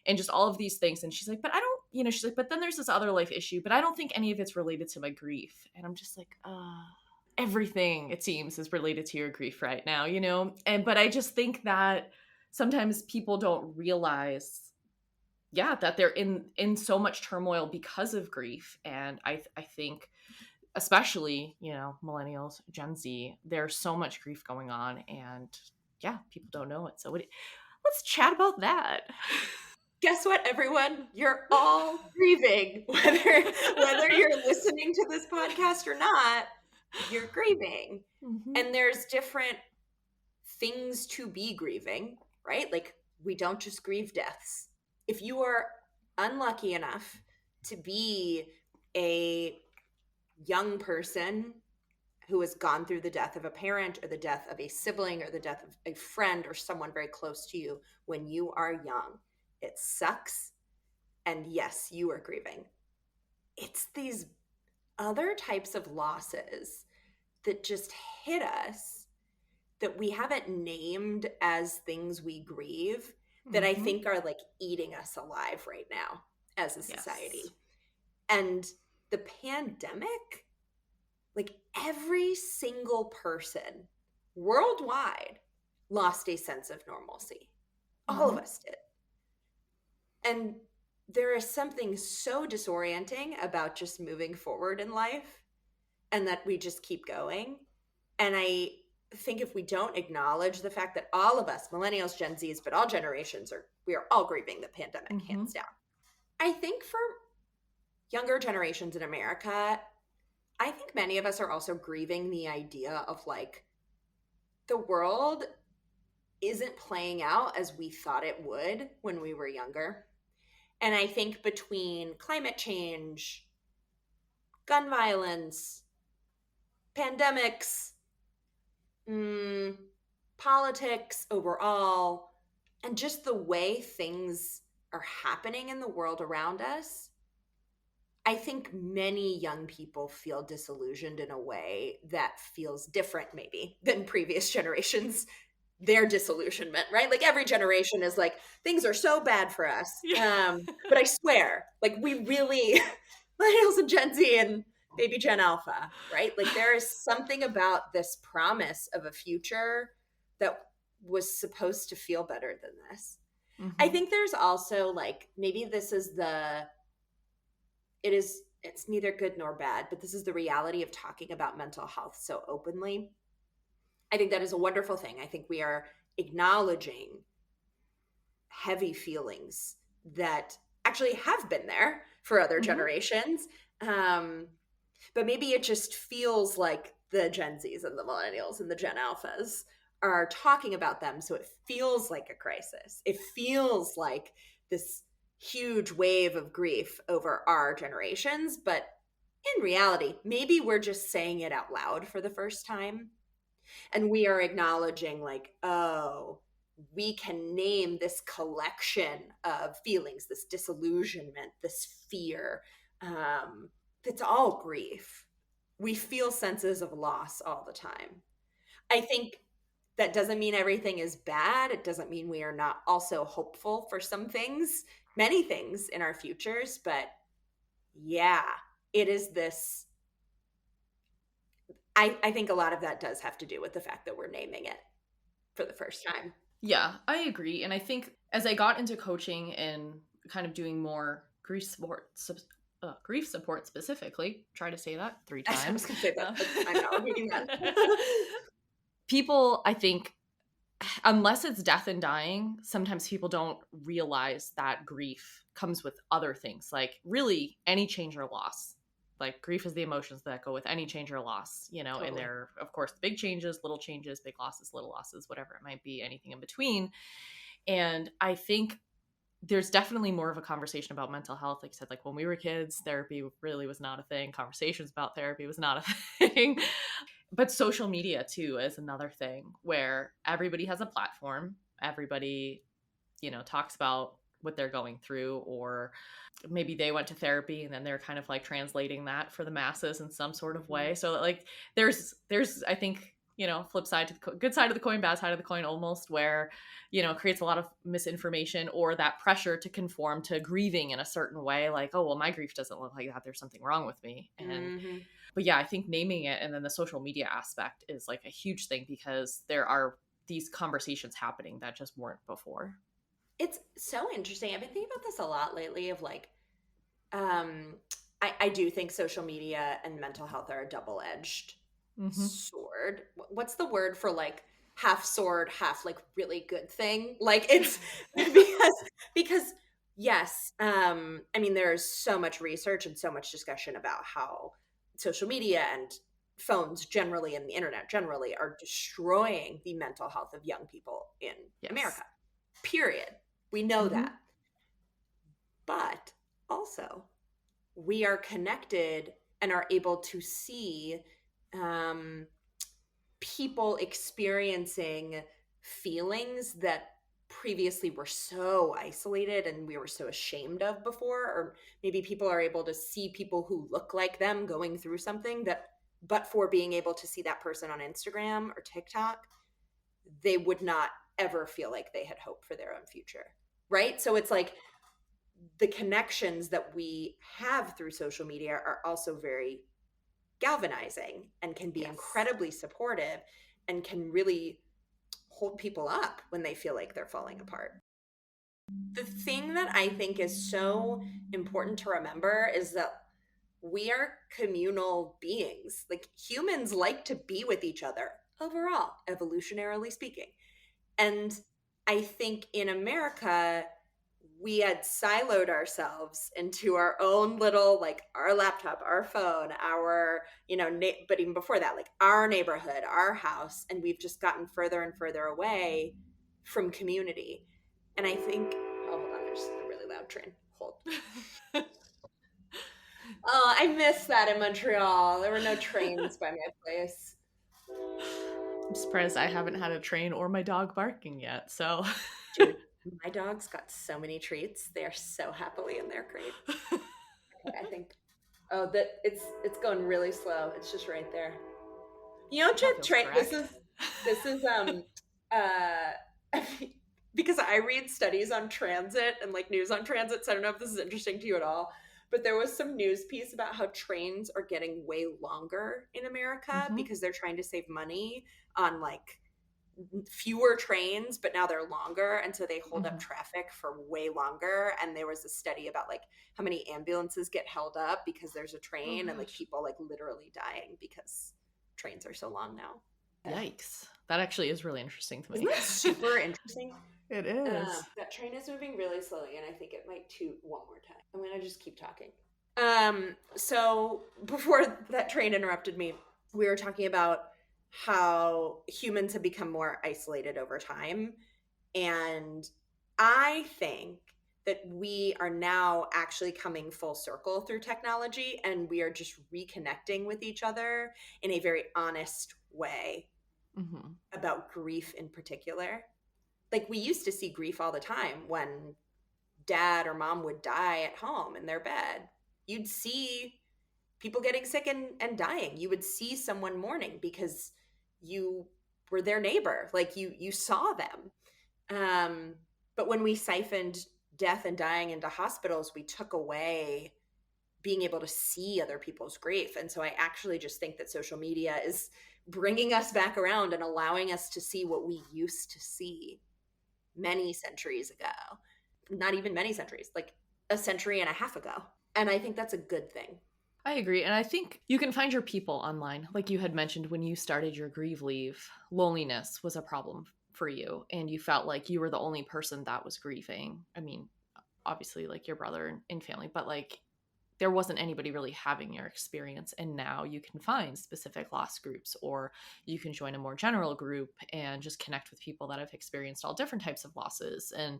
and just all of these things. And she's like, but I don't, she's like, but then there's this other life issue, but I don't think any of it's related to my grief. And I'm just like, everything it seems is related to your grief right now, but I just think that sometimes people don't realize, that they're in so much turmoil because of grief. And I think especially, millennials, Gen Z, there's so much grief going on, and people don't know it. So let's chat about that. Guess what, everyone? You're all grieving. Whether you're listening to this podcast or not, you're grieving. Mm-hmm. And there's different things to be grieving, right? Like we don't just grieve deaths. If you are unlucky enough to be a young person who has gone through the death of a parent or the death of a sibling or the death of a friend or someone very close to you when you are young, it sucks. And yes, you are grieving. It's these other types of losses that just hit us that we haven't named as things we grieve that I think are like eating us alive right now as a society. Yes. And the pandemic, like every single person worldwide lost a sense of normalcy. All of us did. And there is something so disorienting about just moving forward in life and that we just keep going. And I think if we don't acknowledge the fact that all of us, millennials, Gen Zs, but all generations, we are all grieving the pandemic, hands down. I think for younger generations in America, I think many of us are also grieving the idea of like the world isn't playing out as we thought it would when we were younger. And I think between climate change, gun violence, pandemics, politics overall, and just the way things are happening in the world around us, I think many young people feel disillusioned in a way that feels different maybe than previous generations. Their disillusionment, right? Like every generation is like, things are so bad for us. But I swear, like we really, millennials and Gen Z and baby Gen Alpha, right? Like there is something about this promise of a future that was supposed to feel better than this. I think there's also like, maybe this is the it's neither good nor bad, but this is the reality of talking about mental health so openly. I think that is a wonderful thing. I think we are acknowledging heavy feelings that actually have been there for other generations. But maybe it just feels like the Gen Zs and the millennials and the Gen Alphas are talking about them. So it feels like a crisis. It feels like this huge wave of grief over our generations. But in reality, maybe we're just saying it out loud for the first time. And we are acknowledging, like, oh, we can name this collection of feelings, this disillusionment, this fear. It's all grief. We feel senses of loss all the time. I think that doesn't mean everything is bad. It doesn't mean we are not also hopeful for some things, many things in our futures. But yeah, it is this. I think a lot of that does have to do with the fact that we're naming it for the first time. Yeah, I agree. And I think as I got into coaching and kind of doing more grief support specifically, try to say that 3 times. I was going to say that. I'm not repeating that. People, I think, unless it's death and dying, sometimes people don't realize that grief comes with other things, like really any change or loss. Like grief is the emotions that go with any change or loss, totally. And there are, of course, big changes, little changes, big losses, little losses, whatever it might be, anything in between. And I think there's definitely more of a conversation about mental health. Like you said, like when we were kids, therapy really was not a thing. Conversations about therapy was not a thing. But social media too is another thing where everybody has a platform. Everybody, talks about what they're going through, or maybe they went to therapy and then they're kind of like translating that for the masses in some sort of way. So like there's I think, flip side to the good side of the coin, bad side of the coin almost, where, creates a lot of misinformation or that pressure to conform to grieving in a certain way. Like, oh, well, my grief doesn't look like that. There's something wrong with me. And but yeah, I think naming it and then the social media aspect is like a huge thing because there are these conversations happening that just weren't before. It's so interesting. I've been thinking about this a lot lately of like, I do think social media and mental health are a double-edged sword. What's the word for like half sword, half like really good thing? Like it's because yes, I mean, there's so much research and so much discussion about how social media and phones generally and the internet generally are destroying the mental health of young people in America. Period. We know that. But also, we are connected and are able to see people experiencing feelings that previously were so isolated and we were so ashamed of before. Or maybe people are able to see people who look like them going through something that, but for being able to see that person on Instagram or TikTok, they would not ever feel like they had hope for their own future. Right? So it's like the connections that we have through social media are also very galvanizing and can be incredibly supportive and can really hold people up when they feel like they're falling apart. The thing that I think is so important to remember is that we are communal beings. Like humans like to be with each other overall, evolutionarily speaking. And I think in America, we had siloed ourselves into our own little, like our laptop, our phone, our, but even before that, like our neighborhood, our house. And we've just gotten further and further away from community. And I think, oh, hold on, there's a really loud train. Hold. Oh, I miss that in Montreal. There were no trains by my place. I'm surprised I haven't had a train or my dog barking yet. So, dude, my dog's got so many treats. They are so happily in their crate. Okay, I think. Oh, that it's going really slow. It's just right there. You know, train. This is because I read studies on transit and like news on transit. So I don't know if this is interesting to you at all. But there was some news piece about how trains are getting way longer in America because they're trying to save money on like fewer trains, but now they're longer. And so they hold up Mhm. traffic for way longer. And there was a study about like how many ambulances get held up because there's a Oh train, and like gosh. people like literally dying because trains are so long now. Yikes. That actually is really interesting to Isn't me. that super interesting? It is. That train is moving really slowly, and I think it might toot one more time. I'm gonna just keep talking. So before that train interrupted me, we were talking about how humans have become more isolated over time. And I think that we are now actually coming full circle through technology, and we are just reconnecting with each other in a very honest way Mhm. about grief in particular. Like we used to see grief all the time when dad or mom would die at home in their bed. You'd see people getting sick and dying. You would see someone mourning because you were their neighbor. Like you saw them. Um, but when we siphoned death and dying into hospitals, we took away being able to see other people's grief. And so I actually just think that social media is bringing us back around and allowing us to see what we used to see many centuries ago. Not even many centuries, like a century and a half ago. And I think that's a good thing. I agree. And I think you can find your people online. Like you had mentioned when you started your Grieve Leave, loneliness was a problem for you. And you felt like you were the only person that was grieving. I mean, obviously, like your brother and family, but like there wasn't anybody really having your experience. And now you can find specific loss groups, or you can join a more general group and just connect with people that have experienced all different types of losses. And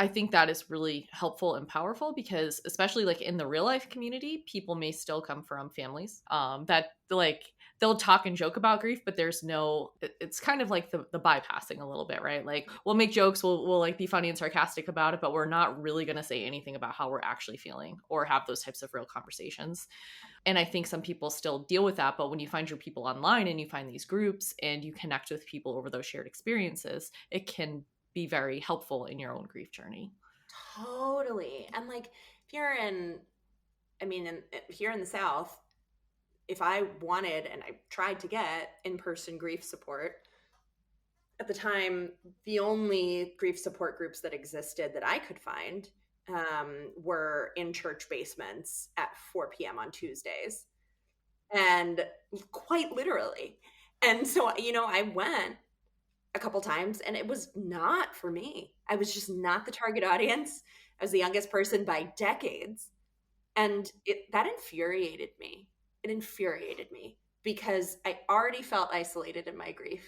I think that is really helpful and powerful because, especially like in the real life community, people may still come from families that like they'll talk and joke about grief, but there's no, it's kind of like the bypassing a little bit, right? Like we'll make jokes, we'll like be funny and sarcastic about it, but we're not really going to say anything about how we're actually feeling or have those types of real conversations. And I think some people still deal with that. But when you find your people online and you find these groups and you connect with people over those shared experiences, it can be very helpful in your own grief journey. Totally. And like if you're in, I mean, here in the South, if I wanted and I tried to get in-person grief support, at the time, the only grief support groups that existed that I could find were in church basements at 4 p.m. on Tuesdays. And quite literally. And so, I went a couple times and it was not for me. I was just not the target audience. I was the youngest person by decades. And that infuriated me. It infuriated me because I already felt isolated in my grief.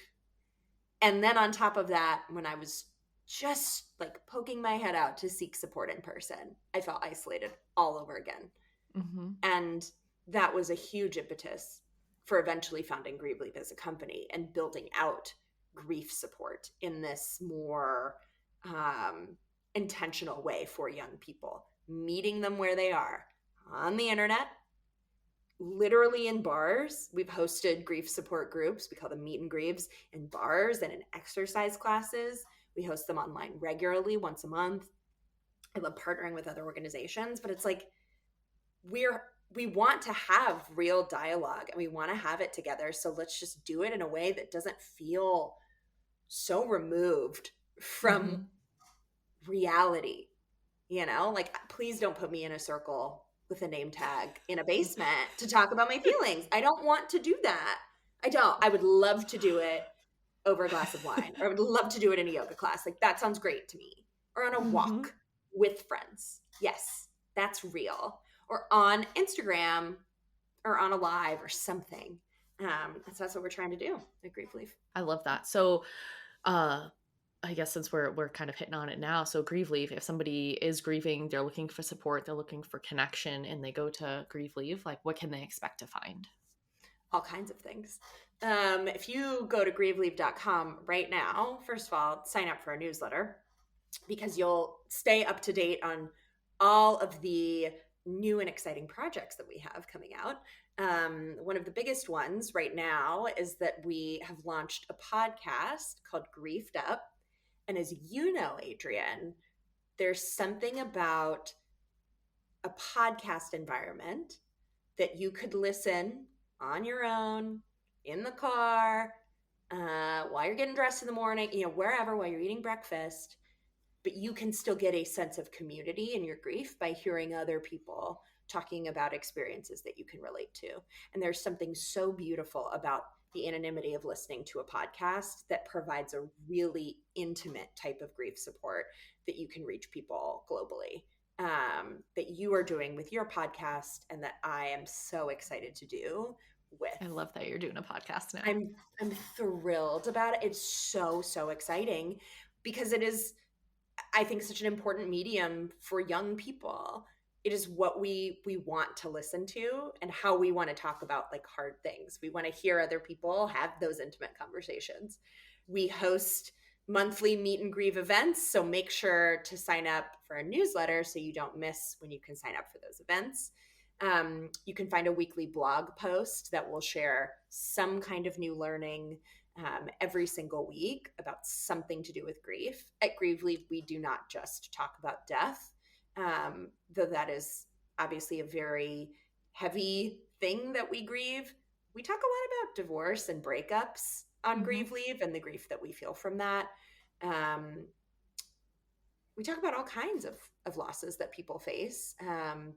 And then on top of that, when I was just like poking my head out to seek support in person, I felt isolated all over again. Mm-hmm. And that was a huge impetus for eventually founding Grieve Leave as a company and building out grief support in this more intentional way for young people, meeting them where they are on the internet, literally in bars. We've hosted grief support groups. We call them meet and grieves in bars and in exercise classes. We host them online regularly once a month. I love partnering with other organizations, but it's like we want to have real dialogue and we want to have it together. So let's just do it in a way that doesn't feel so removed Mm-hmm. from reality. Like please don't put me in a circle with a name tag in a basement to talk about my feelings. I don't want to do that. I would love to do it over a glass of wine, or I would love to do it in a yoga class. Like that sounds great to me. Or on a Mm-hmm. walk with friends. Yes, that's real. Or on Instagram or on a live or something. So that's what we're trying to do at Grief Leave. I love that. So, I guess since we're kind of hitting on it now, so Grieve Leave, if somebody is grieving, they're looking for support, they're looking for connection, and they go to Grieve Leave, like what can they expect to find? All kinds of things. If you go to grieveleave.com right now, first of all, sign up for our newsletter because you'll stay up to date on all of the new and exciting projects that we have coming out. One of the biggest ones right now is that we have launched a podcast called Griefed Up. And as you know, Adrian, there's something about a podcast environment that you could listen on your own, in the car, while you're getting dressed in the morning, wherever, while you're eating breakfast, but you can still get a sense of community in your grief by hearing other people talking about experiences that you can relate to. And there's something so beautiful about the anonymity of listening to a podcast that provides a really intimate type of grief support that you can reach people globally, that you are doing with your podcast, and that I am so excited to do with. I love that you're doing a podcast now. I'm thrilled about it. It's so, so exciting because it is, I think, such an important medium for young people. It is what we want to listen to and how we want to talk about like hard things. We want to hear other people have those intimate conversations. We host monthly meet and grieve events, so make sure to sign up for a newsletter so you don't miss when you can sign up for those events. You can find a weekly blog post that will share some kind of new learning every single week about something to do with grief. At Grieve Leave, we do not just talk about death, though that is obviously a very heavy thing that we grieve. We talk a lot about divorce and breakups on Grieve Leave and the grief that we feel from that. We talk about all kinds of losses that people face,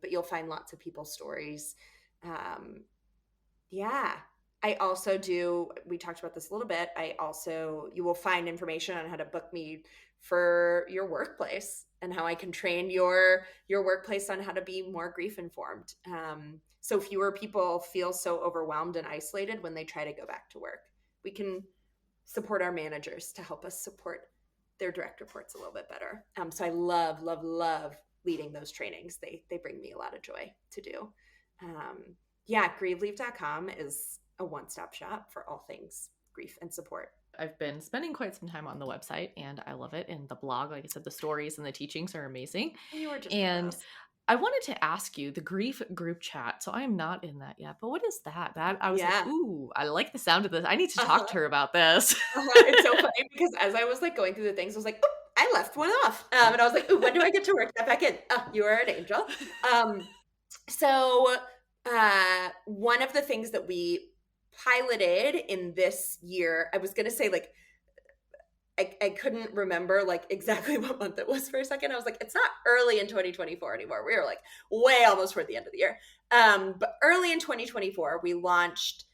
but you'll find lots of people's stories. I also do, we talked about this a little bit, you will find information on how to book me for your workplace and how I can train your workplace on how to be more grief informed. So fewer people feel so overwhelmed and isolated when they try to go back to work. We can support our managers to help us support their direct reports a little bit better. So I love, love, love leading those trainings. They bring me a lot of joy to do. Grieveleave.com is a one-stop shop for all things grief and support. I've been spending quite some time on the website and I love it. And the blog, like I said, the stories and the teachings are amazing. You are just and I wanted to ask you the grief group chat. So I am not in that yet, but what is that? I was like, ooh, I like the sound of this. I need to talk to her about this. It's so funny because as I was like going through the things, I was like, oh, I left one off. And I was like, ooh, when do I get to work that back in? Oh, you are an angel. So one of the things that we piloted in this year, I was going to say like, I couldn't remember like exactly what month it was for a second. I was like, it's not early in 2024 anymore. We were like way almost toward the end of the year. But early in 2024, we launched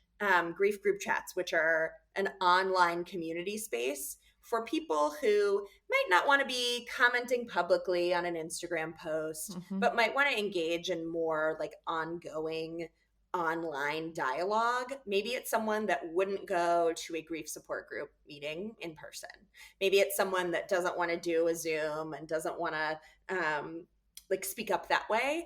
grief group chats, which are an online community space for people who might not want to be commenting publicly on an Instagram post, but might want to engage in more like ongoing online dialogue. Maybe it's someone that wouldn't go to a grief support group meeting in person. Maybe it's someone that doesn't want to do a Zoom and doesn't want to like speak up that way.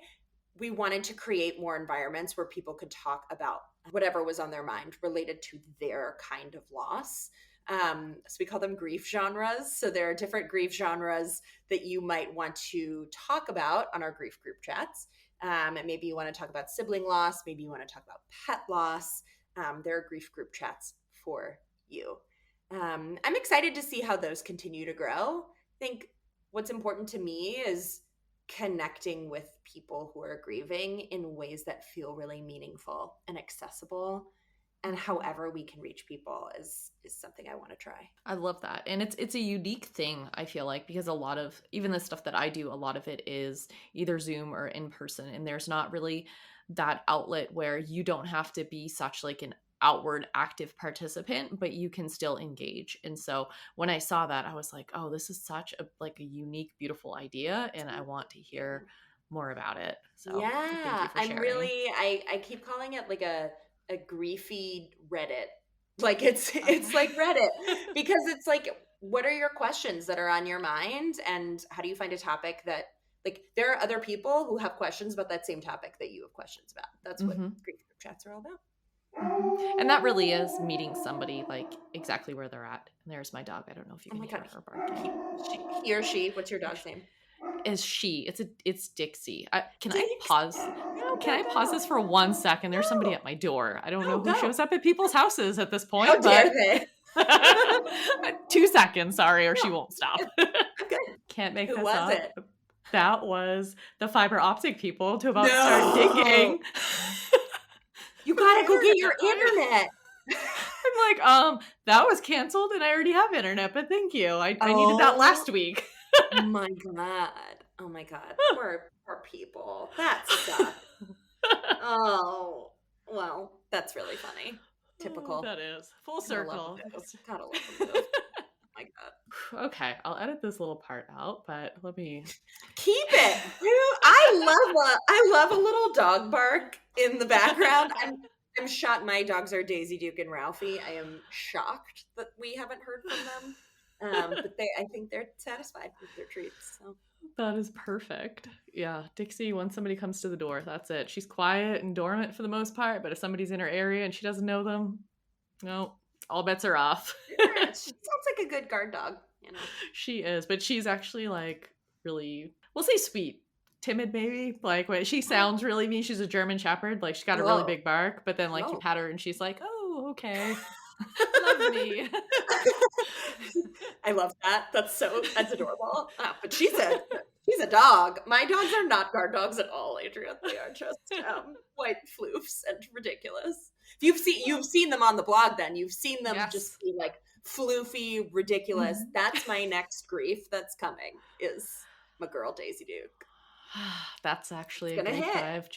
We wanted to create more environments where people could talk about whatever was on their mind related to their kind of loss. So we call them grief genres. So there are different grief genres that you might want to talk about on our grief group chats. And maybe you want to talk about sibling loss. Maybe you want to talk about pet loss. There are grief group chats for you. I'm excited to see how those continue to grow. I think what's important to me is connecting with people who are grieving in ways that feel really meaningful and accessible. And however we can reach people is something I want to try. I love that. And it's a unique thing, I feel like, because a lot of, even the stuff that I do, a lot of it is either Zoom or in person. And there's not really that outlet where you don't have to be such like an outward active participant, but you can still engage. And so when I saw that, I was like, oh, this is such a like a unique, beautiful idea. And I want to hear more about it. So yeah, thank you for sharing. I'm really, I keep calling it like a griefy Reddit. Like it's like Reddit because it's like, what are your questions that are on your mind? And how do you find a topic that like there are other people who have questions about that same topic that you have questions about. That's what grief group chats are all about. And that really is meeting somebody like exactly where they're at. And there's my dog. I don't know if you can hear her barking. He or she, what's your dog's name? Is she? It's Dixie. Can I pause? Can I pause this for 1 second? There's somebody at my door. I don't know who shows up at people's houses at this point. How dare they? 2 seconds, sorry, or she won't stop. Okay. Can't make Who this was up. it? That was the fiber optic people to about start digging. You gotta go get your internet. I'm like, That was canceled and I already have internet, but thank you. I needed that Oh last week. my God. Oh my God. Poor people. That sucks. Oh, well, that's really funny. Oh, Typical. that is. Full Gotta love circle. a move. Gotta love a move. Oh my God. Okay, I'll edit this little part out, but let me. Keep it. Dude, I love a little dog bark in the background. I'm shocked. My dogs are Daisy Duke and Ralphie. I am shocked that we haven't heard from them. But I think they're satisfied with their treats. So. That is perfect. Yeah, Dixie, when somebody comes to the door, that's it. She's quiet and dormant for the most part, but if somebody's in her area and she doesn't know them, no, all bets are off. Yeah, she sounds like a good guard dog, you know. She is, but she's actually like really, we'll say sweet, timid maybe. Like when she sounds really mean, she's a German Shepherd. Like she's got a really Whoa. big bark, but then like you Whoa. pat her and she's like, oh, okay, love me. I love that. That's adorable. But she's a dog. My dogs are not guard dogs at all, Adrian. They are just white floofs and ridiculous. You've seen them on the blog. Then you've seen them just be like floofy, ridiculous. Mm-hmm. That's my next grief that's coming. Is my girl Daisy Duke. That's actually a grief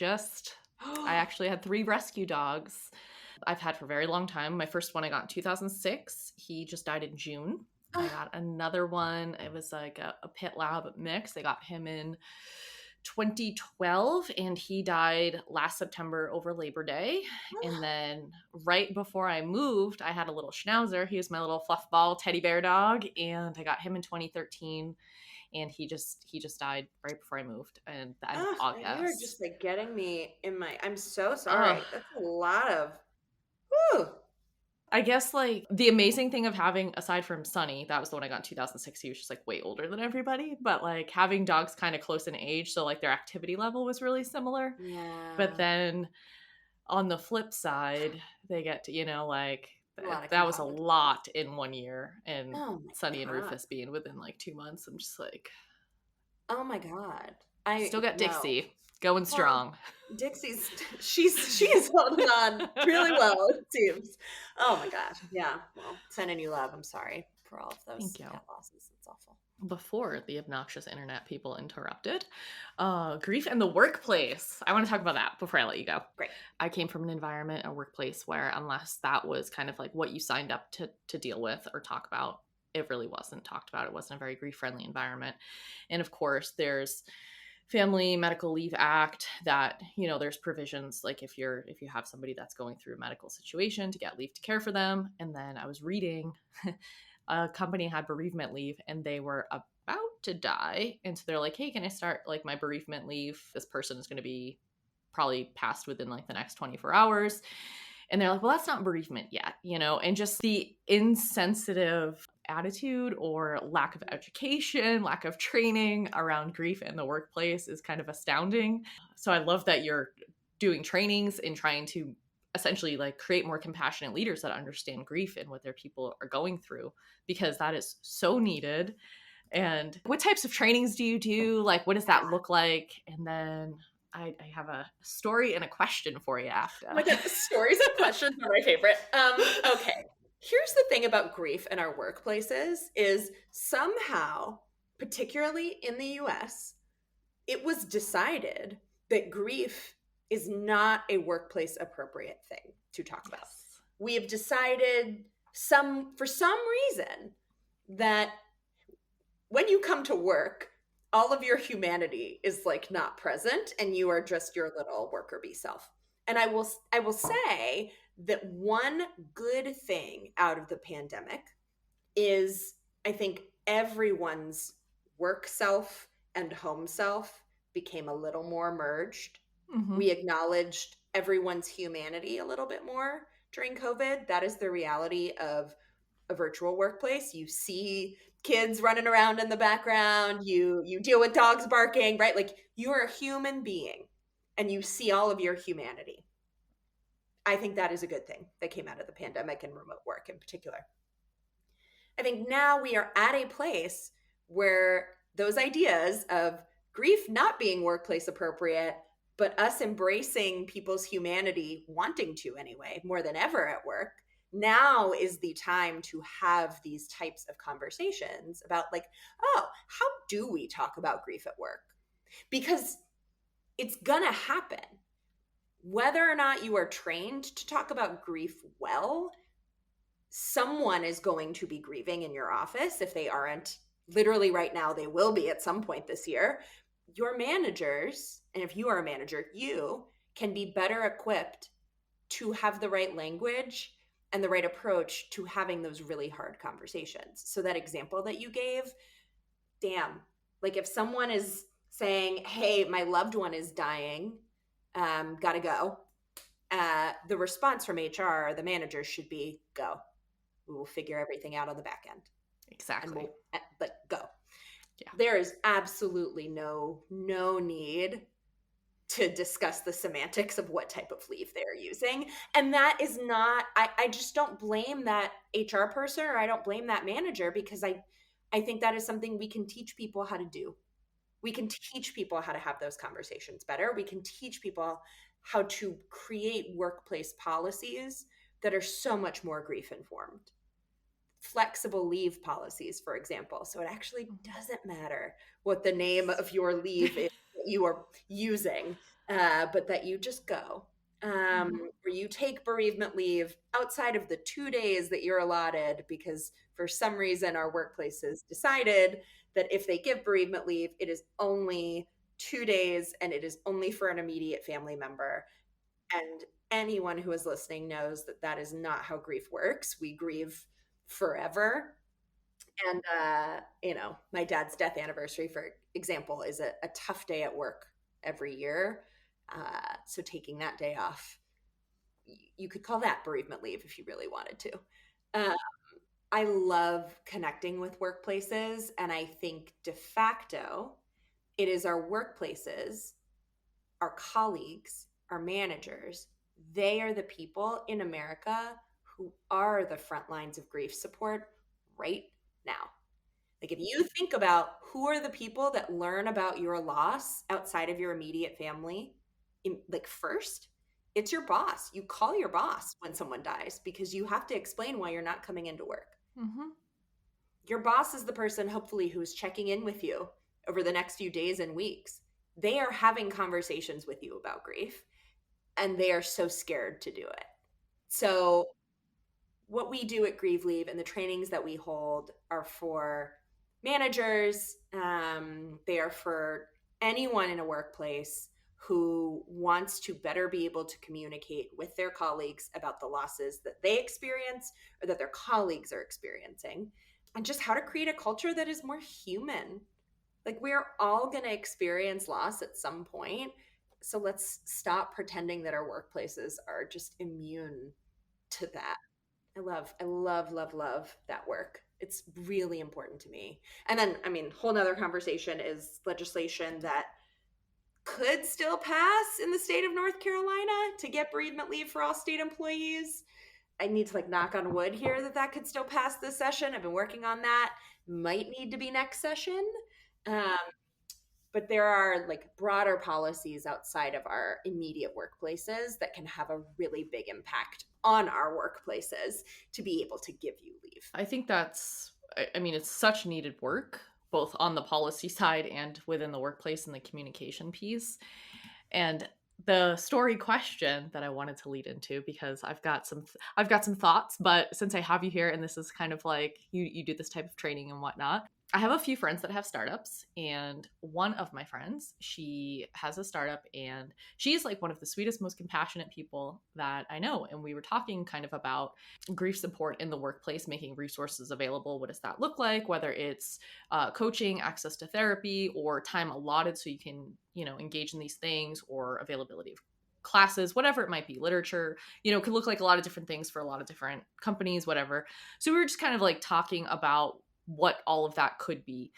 that I actually had 3 rescue dogs I've had for a very long time. My first one I got in 2006. He just died in June. I got another one. It was like a pit lab mix. I got him in 2012 and he died last September over Labor Day. And then right before I moved, I had a little schnauzer. He was my little fluff ball teddy bear dog. And I got him in 2013. And he just died right before I moved in August. You're just like getting me in my. I'm so sorry. That's a lot of. Whew. I guess like the amazing thing of having, aside from Sunny, that was the one I got in 2006. He was just like way older than everybody, but like having dogs kind of close in age, so like their activity level was really similar. Yeah. But then on the flip side, they get to like. That was a lot in 1 year, and Sunny and Rufus being within like 2 months. I'm just like, oh my God! I still got Dixie going strong. Dixie's she is holding on really well, it seems. Oh my gosh, yeah. Well, sending you love. I'm sorry for all of those cat losses. It's awful. Before the obnoxious internet people interrupted, grief in the workplace. I want to talk about that before I let you go. Great. I came from an environment, a workplace where unless that was kind of like what you signed up to deal with or talk about, it really wasn't talked about. It wasn't a very grief-friendly environment. And of course, there's Family Medical Leave Act that, there's provisions like if you have somebody that's going through a medical situation to get leave to care for them. And then I was reading a company had bereavement leave and they were about to die. And so they're like, hey, can I start like my bereavement leave? This person is going to be probably passed within like the next 24 hours. And they're like, well, that's not bereavement yet, and just the insensitive attitude or lack of education, lack of training around grief in the workplace is kind of astounding. So I love that you're doing trainings and trying to essentially like create more compassionate leaders that understand grief and what their people are going through, because that is so needed. And what types of trainings do you do? Like, what does that look like? And then I have a story and a question for you after. Oh my God, stories and questions are my favorite. Okay. Here's the thing about grief in our workplaces is somehow, particularly in the US, it was decided that grief is not a workplace appropriate thing to talk about. We have decided for some reason that when you come to work, all of your humanity is like not present and you are just your little worker bee self. And I will say that one good thing out of the pandemic is I think everyone's work self and home self became a little more merged. Mm-hmm. We acknowledged everyone's humanity a little bit more during COVID. That is the reality of a virtual workplace. You see kids running around in the background, you deal with dogs barking, right? Like you're a human being and you see all of your humanity. I think that is a good thing that came out of the pandemic and remote work in particular. I think now we are at a place where those ideas of grief not being workplace appropriate, but us embracing people's humanity, wanting to anyway, more than ever at work, now is the time to have these types of conversations about like, oh, how do we talk about grief at work? Because it's gonna happen. Whether or not you are trained to talk about grief well, someone is going to be grieving in your office. If they aren't, literally right now, they will be at some point this year. Your managers, and if you are a manager, you can be better equipped to have the right language and the right approach to having those really hard conversations. So that example that you gave, damn, like if someone is saying, hey, my loved one is dying, gotta go, the response from HR, the managers, should be go. We will figure everything out on the back end. Exactly. And we'll go. Yeah. There is absolutely no need to discuss the semantics of what type of leave they're using. And that is not, I just don't blame that HR person, or I don't blame that manager, because I think that is something we can teach people how to do. We can teach people how to have those conversations better. We can teach people how to create workplace policies that are so much more grief informed. Flexible leave policies, for example. So it actually doesn't matter what the name of your leave is that you are using, but that you just go. Or you take bereavement leave outside of the 2 days that you're allotted, because for some reason our workplaces decided that if they give bereavement leave, it is only 2 days and it is only for an immediate family member. And anyone who is listening knows that that is not how grief works. We grieve forever. And, my dad's death anniversary, for example, is a tough day at work every year. So taking that day off, you could call that bereavement leave if you really wanted to. I love connecting with workplaces. And I think de facto, it is our workplaces, our colleagues, our managers. They are the people in America who are the front lines of grief support right now. Like if you think about who are the people that learn about your loss outside of your immediate family, like first, it's your boss. You call your boss when someone dies because you have to explain why you're not coming into work. Your boss is the person, hopefully, who's checking in with you over the next few days and weeks. They are having conversations with you about grief, and they are so scared to do it. So what we do at Grieve Leave and the trainings that we hold are for managers. They are for anyone in a workplace who wants to better be able to communicate with their colleagues about the losses that they experience or that their colleagues are experiencing, and just how to create a culture that is more human. Like we're all going to experience loss at some point. So let's stop pretending that our workplaces are just immune to that. I love that work. It's really important to me. And then, whole nother conversation is legislation that could still pass in the state of North Carolina to get bereavement leave for all state employees. I need to knock on wood here that could still pass this session. I've been working on that. Might need to be next session. But there are broader policies outside of our immediate workplaces that can have a really big impact on our workplaces to be able to give you leave. I think it's such needed work, both on the policy side and within the workplace and the communication piece. And the story question that I wanted to lead into, because I've got some thoughts, but since I have you here and this is kind of like you do this type of training and whatnot, I have a few friends that have startups, and one of my friends, she has a startup, and she's one of the sweetest, most compassionate people that I know. And we were talking kind of about grief support in the workplace, making resources available. What does that look like? Whether it's coaching, access to therapy, or time allotted so you can, engage in these things, or availability of classes, whatever it might be, literature, could look like a lot of different things for a lot of different companies, whatever. So we were just kind of talking about what all of that could be.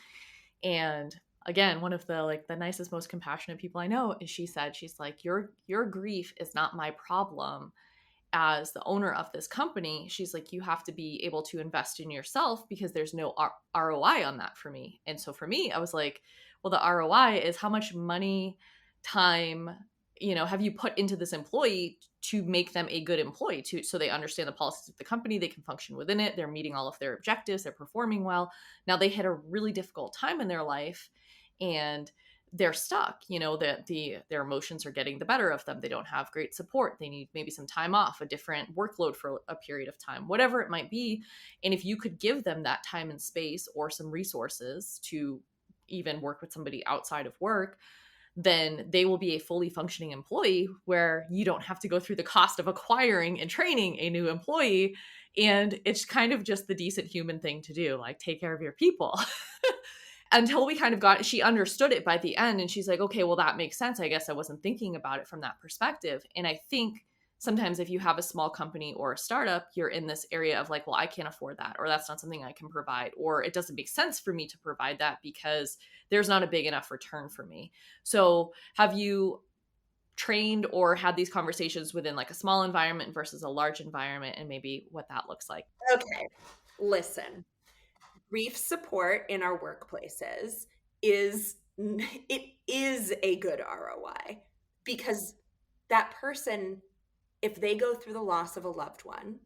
And again, one of the nicest, most compassionate people I know, is she's like, your grief is not my problem. As the owner of this company, she's like, you have to be able to invest in yourself because there's no ROI on that for me. And so for me, I was like, well, the ROI is how much money, time, have you put into this employee to make them a good employee, so they understand the policies of the company, they can function within it, they're meeting all of their objectives, they're performing well. Now they hit a really difficult time in their life and they're stuck, that their emotions are getting the better of them. They don't have great support. They need maybe some time off, a different workload for a period of time, whatever it might be. And if you could give them that time and space or some resources to even work with somebody outside of work, then they will be a fully functioning employee where you don't have to go through the cost of acquiring and training a new employee. And it's kind of just the decent human thing to do, like take care of your people. Until we kind of she understood it by the end, and she's like, okay, well, that makes sense. I guess I wasn't thinking about it from that perspective. And I think sometimes if you have a small company or a startup, you're in this area of like, well, I can't afford that, or that's not something I can provide, or it doesn't make sense for me to provide that because there's not a big enough return for me. So have you trained or had these conversations within like a small environment versus a large environment, and maybe what that looks like? Okay, listen. Grief support in our workplaces is a good ROI, because that person, if they go through the loss of a loved one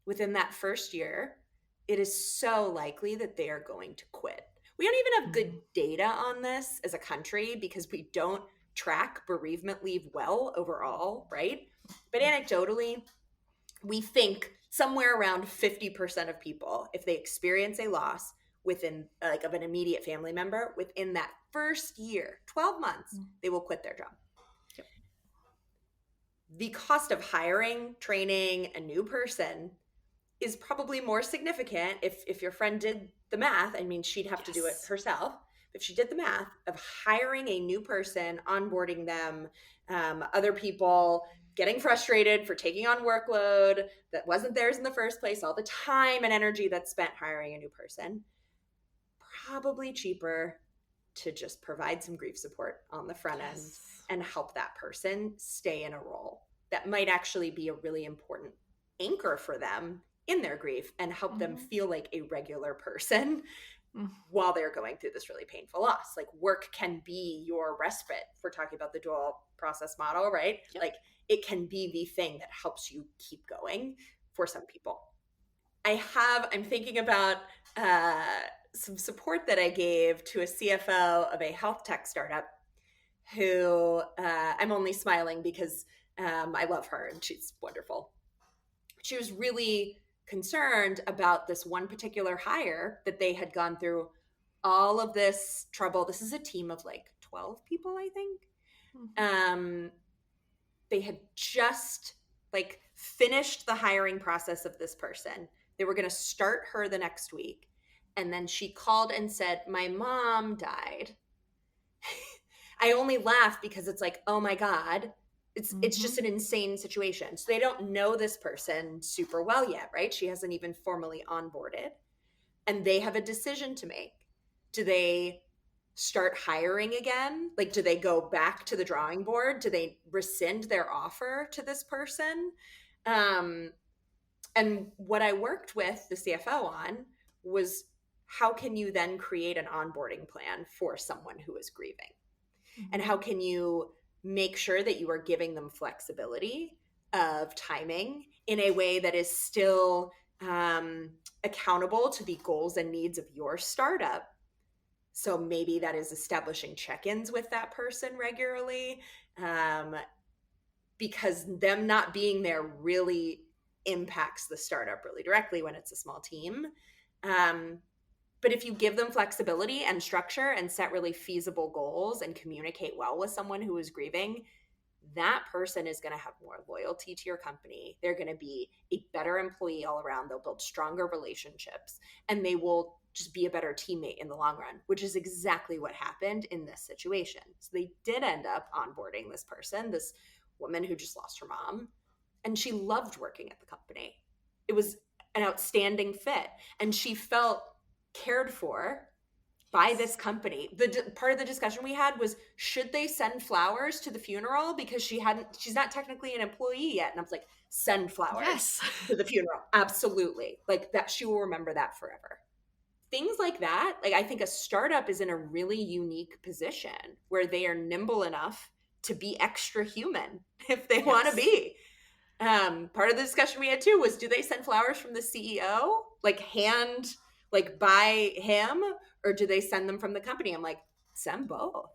within that first year, it is so likely that they are going to quit. We don't even have good data on this as a country because we don't track bereavement leave well overall, right? But anecdotally, we think somewhere around 50% of people, if they experience a loss within of an immediate family member within that first year, 12 months, they will quit their job. Yep. The cost of hiring, training a new person is probably more significant if your friend did the math. I mean, she'd have to do it herself. If she did the math of hiring a new person, onboarding them, other people getting frustrated for taking on workload that wasn't theirs in the first place, all the time and energy that's spent hiring a new person, probably cheaper to just provide some grief support on the front end and help that person stay in a role that might actually be a really important anchor for them in their grief and help them feel like a regular person while they're going through this really painful loss. Like, work can be your respite. If we're talking about the dual process model, right? Yep. Like, it can be the thing that helps you keep going for some people. I'm thinking about some support that I gave to a CFO of a health tech startup who I'm only smiling because I love her and she's wonderful. She was really concerned about this one particular hire that they had gone through all of this trouble. This is a team of like 12 people, I think. They had just like finished the hiring process of this person. They were going to start her the next week. And then she called and said, my mom died. I only laugh because it's like, oh my God, it's just an insane situation. So they don't know this person super well yet, right? She hasn't even formally onboarded. And they have a decision to make. Do they start hiring again? Like, do they go back to the drawing board? Do they rescind their offer to this person? And what I worked with the CFO on was, how can you then create an onboarding plan for someone who is grieving? And how can you make sure that you are giving them flexibility of timing in a way that is still accountable to the goals and needs of your startup? So maybe that is establishing check-ins with that person regularly, because them not being there really impacts the startup really directly when it's a small team. But if you give them flexibility and structure and set really feasible goals and communicate well with someone who is grieving, that person is going to have more loyalty to your company. They're going to be a better employee all around. They'll build stronger relationships, and they will just be a better teammate in the long run, which is exactly what happened in this situation. So they did end up onboarding this person, this woman who just lost her mom, and she loved working at the company. It was an outstanding fit, and she felt cared for by this company. The part of the discussion we had was, should they send flowers to the funeral because she's not technically an employee yet? And I was like, send flowers to the funeral. Absolutely. Like, that, she will remember that forever. Things like that. Like, I think a startup is in a really unique position where they are nimble enough to be extra human if they want to Yes. be. Part of the discussion we had too was, do they send flowers from the CEO, like hand, like by him, or do they send them from the company? I'm like, send both,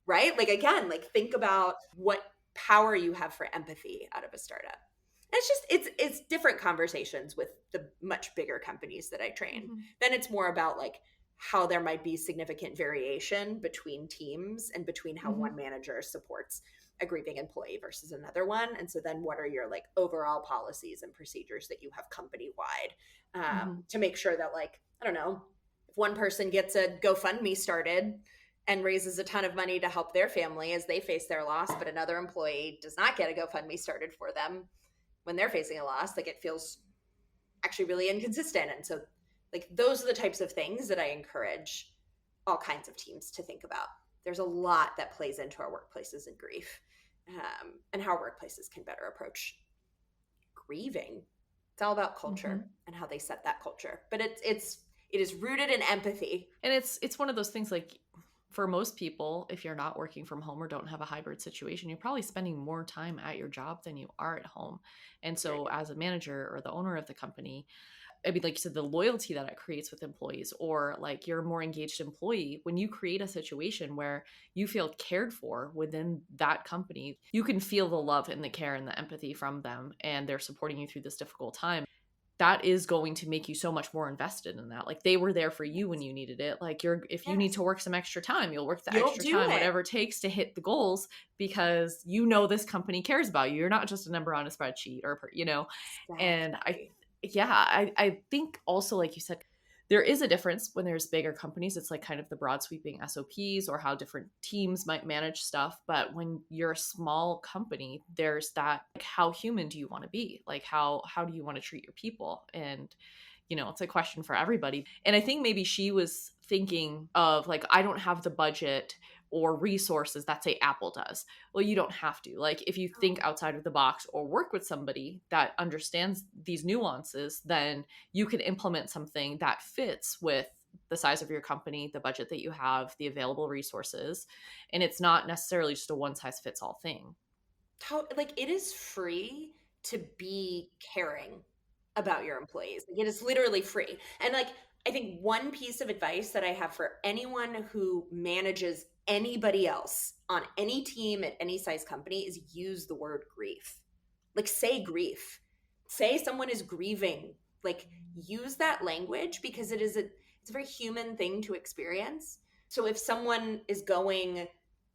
right? Like, again, like think about what power you have for empathy out of a startup. And it's different conversations with the much bigger companies that I train. Mm-hmm. Then it's more about like how there might be significant variation between teams and between how Mm-hmm. one manager supports a grieving employee versus another one. And so then what are your like overall policies and procedures that you have company wide, Mm-hmm. to make sure that, like, I don't know, if one person gets a GoFundMe started and raises a ton of money to help their family as they face their loss, but another employee does not get a GoFundMe started for them when they're facing a loss, like it feels actually really inconsistent. And so like those are the types of things that I encourage all kinds of teams to think about. There's a lot that plays into our workplaces in grief, and how workplaces can better approach grieving. It's all about Mm-hmm. culture and how they set that culture, but it is rooted in empathy. And it's one of those things, like, for most people, if you're not working from home or don't have a hybrid situation, you're probably spending more time at your job than you are at home. And so as a manager or the owner of the company, I mean, like you said, the loyalty that it creates with employees, or like you're a more engaged employee, when you create a situation where you feel cared for within that company, you can feel the love and the care and the empathy from them, and they're supporting you through this difficult time. That is going to make you so much more invested in that. Like, they were there for you when you needed it. Like, if you need Yes, to work some extra time, you'll work the you'll extra do time, it. whatever it takes to hit the goals, because you know this company cares about you. You're not just a number on a spreadsheet, or and Exactly. I think also, like you said, there is a difference when there's bigger companies. It's like kind of the broad sweeping SOPs or how different teams might manage stuff. But when you're a small company, there's that, like, how human do you want to be? Like, how do you want to treat your people? And it's a question for everybody. And I think maybe she was thinking of, like, I don't have the budget or resources that, say, Apple does. Well, you don't have to. Like, if you think outside of the box or work with somebody that understands these nuances, then you can implement something that fits with the size of your company, the budget that you have, the available resources. And it's not necessarily just a one size fits all thing. Like, it is free to be caring about your employees. Like, it is literally free. And like, I think one piece of advice that I have for anyone who manages anybody else on any team at any size company is use the word grief. Like, say grief. Say someone is grieving. Like, use that language, because it's a very human thing to experience. So if someone is going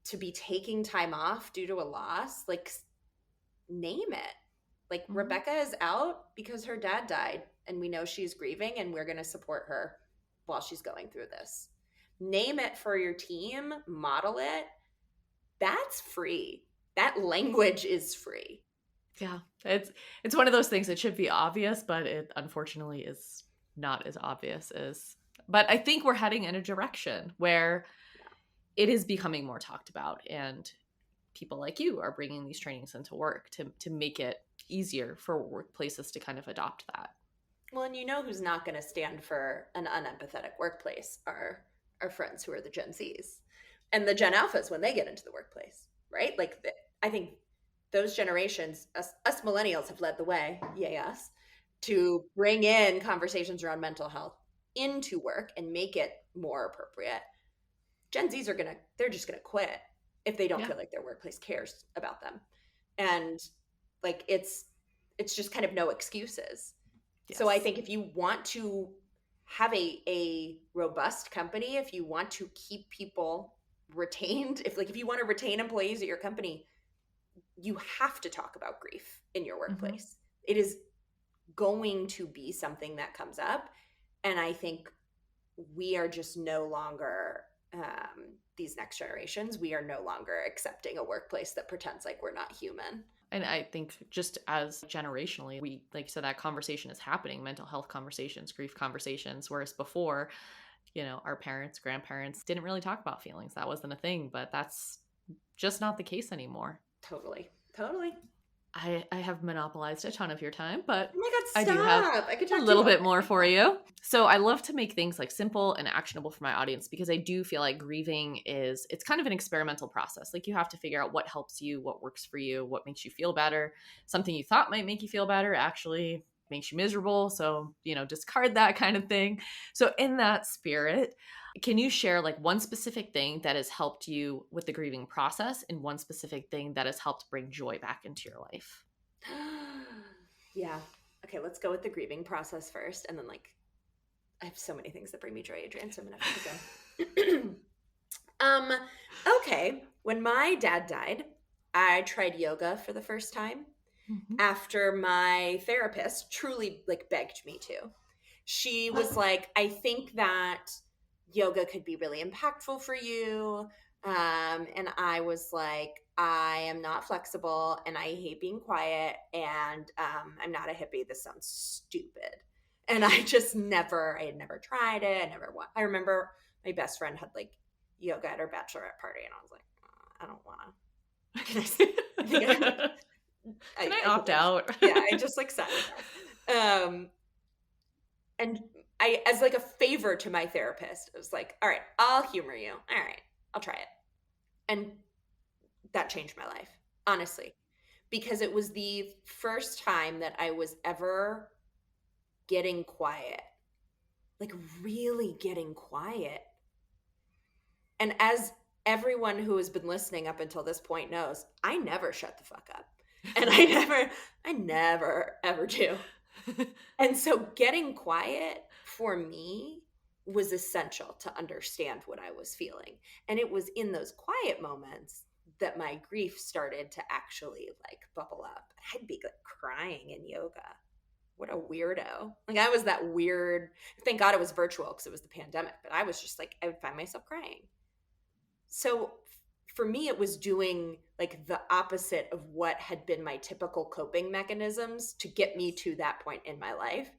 to be taking time off due to a loss, like, name it. Like, Mm-hmm. Rebecca is out because her dad died, and we know she's grieving, and we're going to support her while she's going through this. Name it for your team, model it. That's free. That language is free. Yeah, it's one of those things that should be obvious, but it unfortunately is not as obvious as. But I think we're heading in a direction where it is becoming more talked about, and people like you are bringing these trainings into work to make it easier for workplaces to kind of adopt that. Well, and you know who's not going to stand for an unempathetic workplace are our friends who are the Gen Zs and the Gen Alphas when they get into the workplace, right? Like, I think those generations, us millennials, have led the way, yay us, to bring in conversations around mental health into work and make it more appropriate. Gen Zs they're just gonna quit if they don't Yeah. feel like their workplace cares about them. And like, it's just kind of no excuses. So I Yes. think if you want to have a robust company, if you want to keep people retained, if you want to retain employees at your company, you have to talk about grief in your Mm-hmm. workplace. It is going to be something that comes up. And I think we are just no longer, these next generations, we are no longer accepting a workplace that pretends like we're not human. And I think just as generationally, we, like you said, that conversation is happening, mental health conversations, grief conversations, whereas before, our parents, grandparents didn't really talk about feelings. That wasn't a thing, but that's just not the case anymore. Totally. Totally. I have monopolized a ton of your time, but Oh my God, I do have stop. I could a talk to you little all bit more for you. So I love to make things like simple and actionable for my audience because I do feel like grieving it's kind of an experimental process. Like you have to figure out what helps you, what works for you, what makes you feel better. Something you thought might make you feel better actually makes you miserable. So, discard that kind of thing. So in that spirit, can you share like one specific thing that has helped you with the grieving process and one specific thing that has helped bring joy back into your life? Yeah. Okay, let's go with the grieving process first. And then, like, I have so many things that bring me joy, Adrian, so I'm going to have to keep going. um, okay. When my dad died, I tried yoga for the first time Mhm. after my therapist truly, like, begged me to. She was like, I think that yoga could be really impactful for you. And I was like, I am not flexible and I hate being quiet and I'm not a hippie. This sounds stupid. And I had never tried it. I remember my best friend had like yoga at her bachelorette party and I was like, I don't want to. Can I, I think Can I I think opt out? yeah, I just like sat there. And I, as like a favor to my therapist, I was like, all right, I'll humor you. All right, I'll try it. And that changed my life, honestly, because it was the first time that I was ever getting quiet, like really getting quiet. And as everyone who has been listening up until this point knows, I never shut the fuck up. And I never ever do. And so getting quiet for me was essential to understand what I was feeling. And it was in those quiet moments that my grief started to actually like bubble up. I'd be like crying in yoga. What a weirdo. Like I was that weird. Thank God it was virtual because it was the pandemic, but I was just like, I would find myself crying. So for me, it was doing like the opposite of what had been my typical coping mechanisms to get me to that point in my life.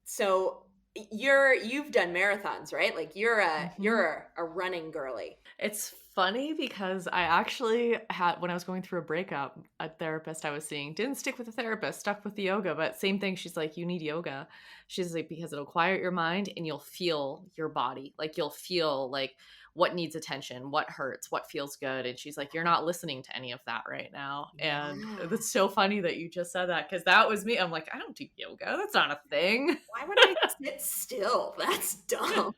So you've done marathons, right? Like Mhm. you're a running girly. It's funny because I actually had, when I was going through a breakup, a therapist I was seeing didn't stick with the therapist, stuck with the yoga, but same thing. She's like, you need yoga. She's like, because it'll quiet your mind and you'll feel your body. Like you'll feel like what needs attention, what hurts, what feels good. And she's like, you're not listening to any of that right now. And Yeah. it's so funny that you just said that because that was me. I'm like, I don't do yoga. That's not a thing. Why would I sit still? That's dumb.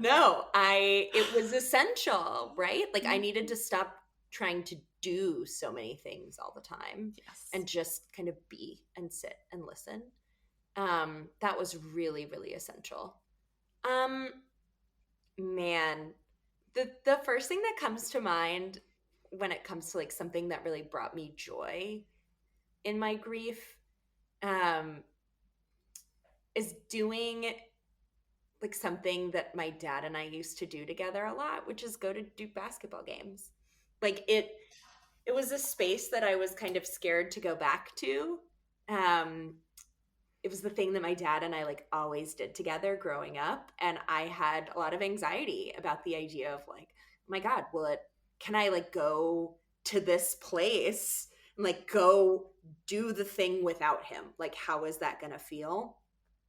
No, it was essential, right? Like I needed to stop trying to do so many things all the time Yes. and just kind of be and sit and listen. That was really, really essential. Um, Man, the first thing that comes to mind when it comes to like something that really brought me joy in my grief, um, is doing like something that my dad and I used to do together a lot, which is go to Duke basketball games. Like it was a space that I was kind of scared to go back to. Um, it was the thing that my dad and I like always did together growing up. And I had a lot of anxiety about the idea of like, oh my God, can I like go to this place and like go do the thing without him? Like, how is that going to feel?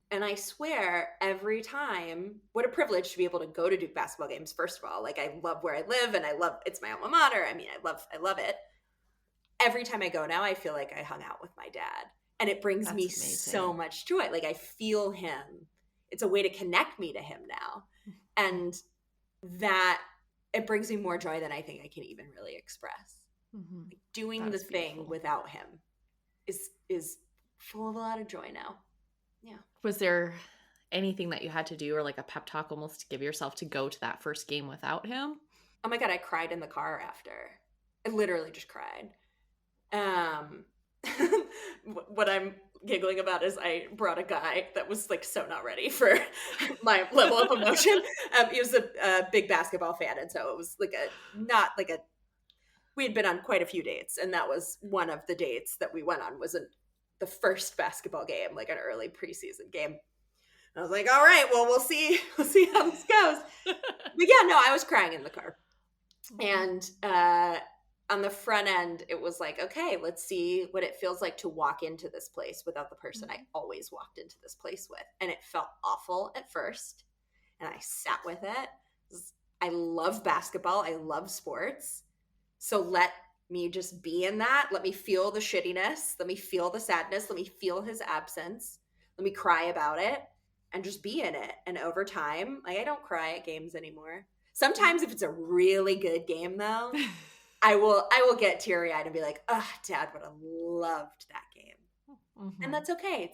And I swear every time, what a privilege to be able to go to Duke basketball games. First of all, like I love where I live and it's my alma mater. I mean, I love it. Every time I go now, I feel like I hung out with my dad and it brings me That's so amazing. much joy. Like I feel him. It's a way to connect me to him now. And that it brings me more joy than I think I can even really express. Mhm. Like doing the That's thing beautiful. without him is full of a lot of joy now. Yeah. Was there anything that you had to do or like a pep talk almost to give yourself to go to that first game without him? Oh my God, I cried in the car after. I literally just cried. Um, what I'm giggling about is I brought a guy that was like so not ready for my level of emotion. He was a big basketball fan, and so it was like not like a. We had been on quite a few dates, and that was one of the dates that we went on. The first basketball game, like an early preseason game. I was like, all right, well, we'll see, we'll see how this goes. But yeah, no, I was crying in the car, Aw. and on the front end, it was like, okay, let's see what it feels like to walk into this place without the person I always walked into this place with. And it felt awful at first. And I sat with it. I love basketball. I love sports. So let me just be in that. Let me feel the shittiness. Let me feel the sadness. Let me feel his absence. Let me cry about it and just be in it. And over time, like, I don't cry at games anymore. Sometimes if it's a really good game though, I will get teary-eyed and be like, "Oh, Dad would have loved that game." Mm-hmm. And that's okay.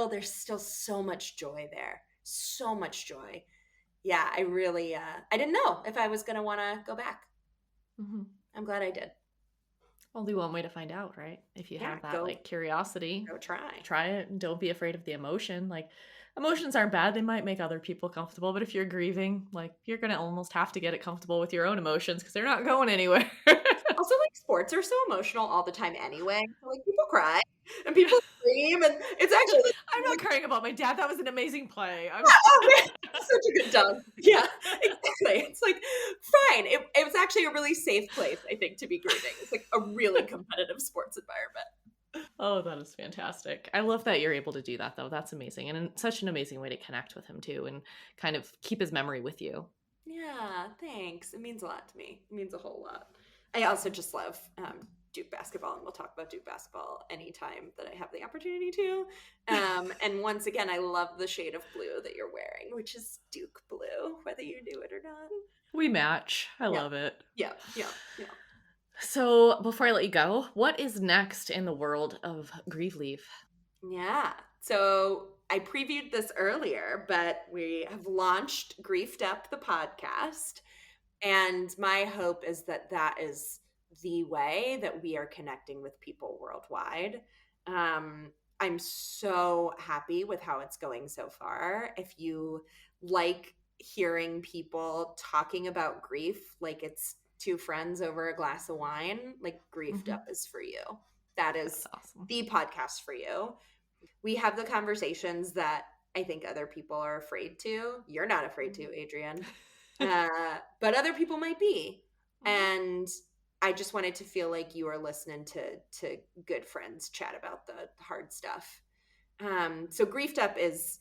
There's still so much joy there. So much joy. Yeah, I really I didn't know if I was going to want to go back. Mm-hmm. I'm glad I did. Only one way to find out, right? If you have that go like curiosity, go try it, and don't be afraid of the emotion. Like, emotions aren't bad, they might make other people comfortable, but if you're grieving, like, you're gonna almost have to get it comfortable with your own emotions because they're not going anywhere. Also, like, sports are so emotional all the time anyway. So, like, people cry and people scream, and it's actually I'm not crying about my dad. That was an amazing play. oh man, such a good dunk. Yeah, exactly. It's like, fine. It was actually a really safe place, I think, to be grieving. It's like a really competitive sports environment. Oh, that is fantastic. I love that you're able to do that, though. That's amazing. And such an amazing way to connect with him, too, and kind of keep his memory with you. Yeah, thanks. It means a lot to me. It means a whole lot. I also just love Duke basketball, and we'll talk about Duke basketball anytime that I have the opportunity to. And once again, I love the shade of blue that you're wearing, which is Duke blue, whether you do it or not. We match. I Yeah, love it. yeah. So, before I let you go, what is next in the world of Grieve Leave? Yeah. So I previewed this earlier, but we have launched Griefed Up, the podcast. And my hope is that that is the way that we are connecting with people worldwide. I'm so happy with how it's going so far. If you like hearing people talking about grief like it's two friends over a glass of wine, like Griefed Up is for you. That is That's awesome. the podcast for you. We have the conversations that I think other people are afraid to. You're not afraid to, Adrian. But other people might be. And I just wanted to feel like you are listening to good friends chat about the hard stuff. So Griefed Up is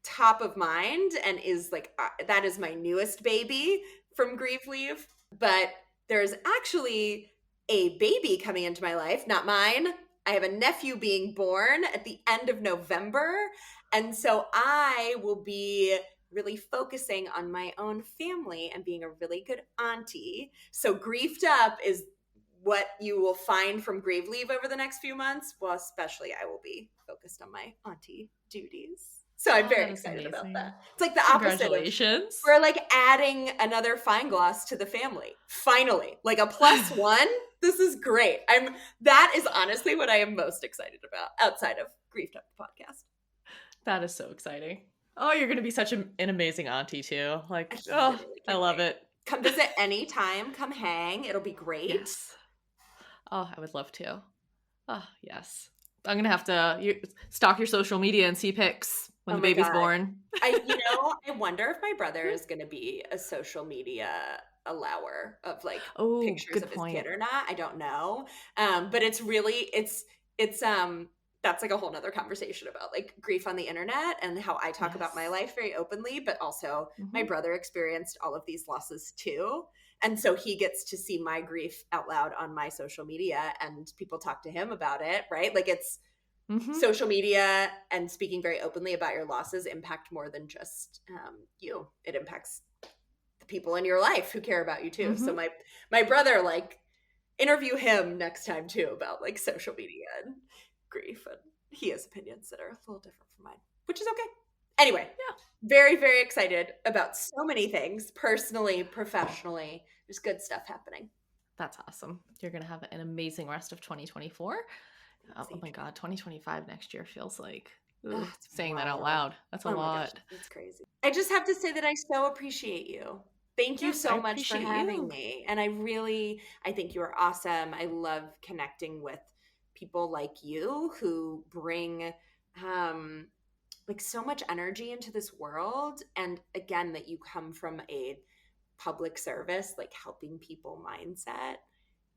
top of mind and is like that is my newest baby from Grieve Leave. But there's actually a baby coming into my life, not mine. I have a nephew being born at the end of November. And so I will be really focusing on my own family and being a really good auntie. So Griefed Up is what you will find from Grieve Leave over the next few months. Well, especially I will be focused on my auntie duties. So I'm very excited about that. It's like the opposite of, Congratulations. we're like adding another Feinglos to the family. Finally, like a plus one. This is great. That is honestly what I am most excited about outside of Griefed Up the podcast. That is so exciting. Oh, you're going to be such an amazing auntie too. Like, I love it. Come visit anytime. Come hang. It'll be great. Yes. Oh, I would love to. Oh, yes. I'm going to have to stalk your social media and see pics when the baby's born. I wonder if my brother is going to be a social media allower of like pictures of his kid or not. I don't know. But it's really, it's that's like a whole nother conversation about like grief on the internet and how I talk about my life very openly, but also my brother experienced all of these losses too. And so he gets to see my grief out loud on my social media and people talk to him about it, right? Like it's social media and speaking very openly about your losses impact more than just you. It impacts the people in your life who care about you too. So my brother, like, interview him next time too about like social media and grief, and he has opinions that are a little different from mine, which is okay. Anyway, very, very excited about so many things, personally, professionally. There's good stuff happening. That's awesome. You're going to have an amazing rest of 2024. Oh my God, 2025 next year feels like saying that out loud. That's a lot. Gosh, that's crazy. I just have to say that I so appreciate you. Thank you so much for having me. And I think you are awesome. I love connecting with people like you who bring like so much energy into this world. And again, that you come from a public service, like helping people mindset.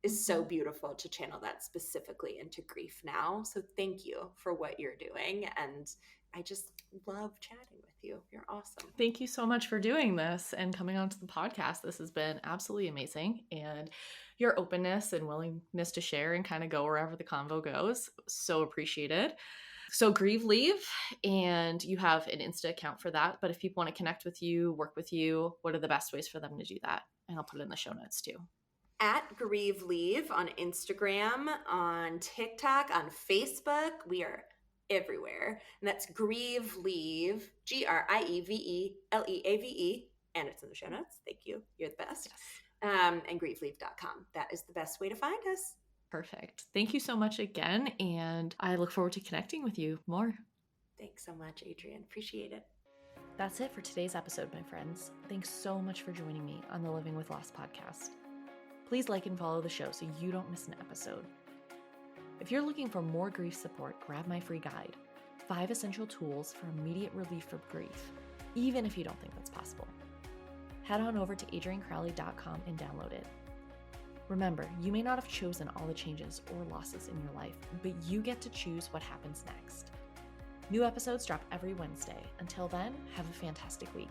is so beautiful to channel that specifically into grief now. So thank you for what you're doing. And I just love chatting with you. You're awesome. Thank you so much for doing this and coming onto the podcast. This has been absolutely amazing. And your openness and willingness to share and kind of go wherever the convo goes, so appreciated. So Grieve Leave, and you have an Insta account for that. But if people want to connect with you, work with you, what are the best ways for them to do that? And I'll put it in the show notes too. At Grieve Leave on Instagram, on TikTok, on Facebook. We are everywhere. And that's Grieve Leave, GrieveLeave. And it's in the show notes. Thank you. You're the best. Yes. And grieveleave.com. That is the best way to find us. Perfect. Thank you so much again. And I look forward to connecting with you more. Thanks so much, Adrienne. Appreciate it. That's it for today's episode, my friends. Thanks so much for joining me on the Living with Loss podcast. Please like and follow the show so you don't miss an episode. If you're looking for more grief support, grab my free guide, 5 Essential Tools for Immediate Relief from Grief, even if you don't think that's possible. Head on over to adriennecrowley.com and download it. Remember, you may not have chosen all the changes or losses in your life, but you get to choose what happens next. New episodes drop every Wednesday. Until then, have a fantastic week.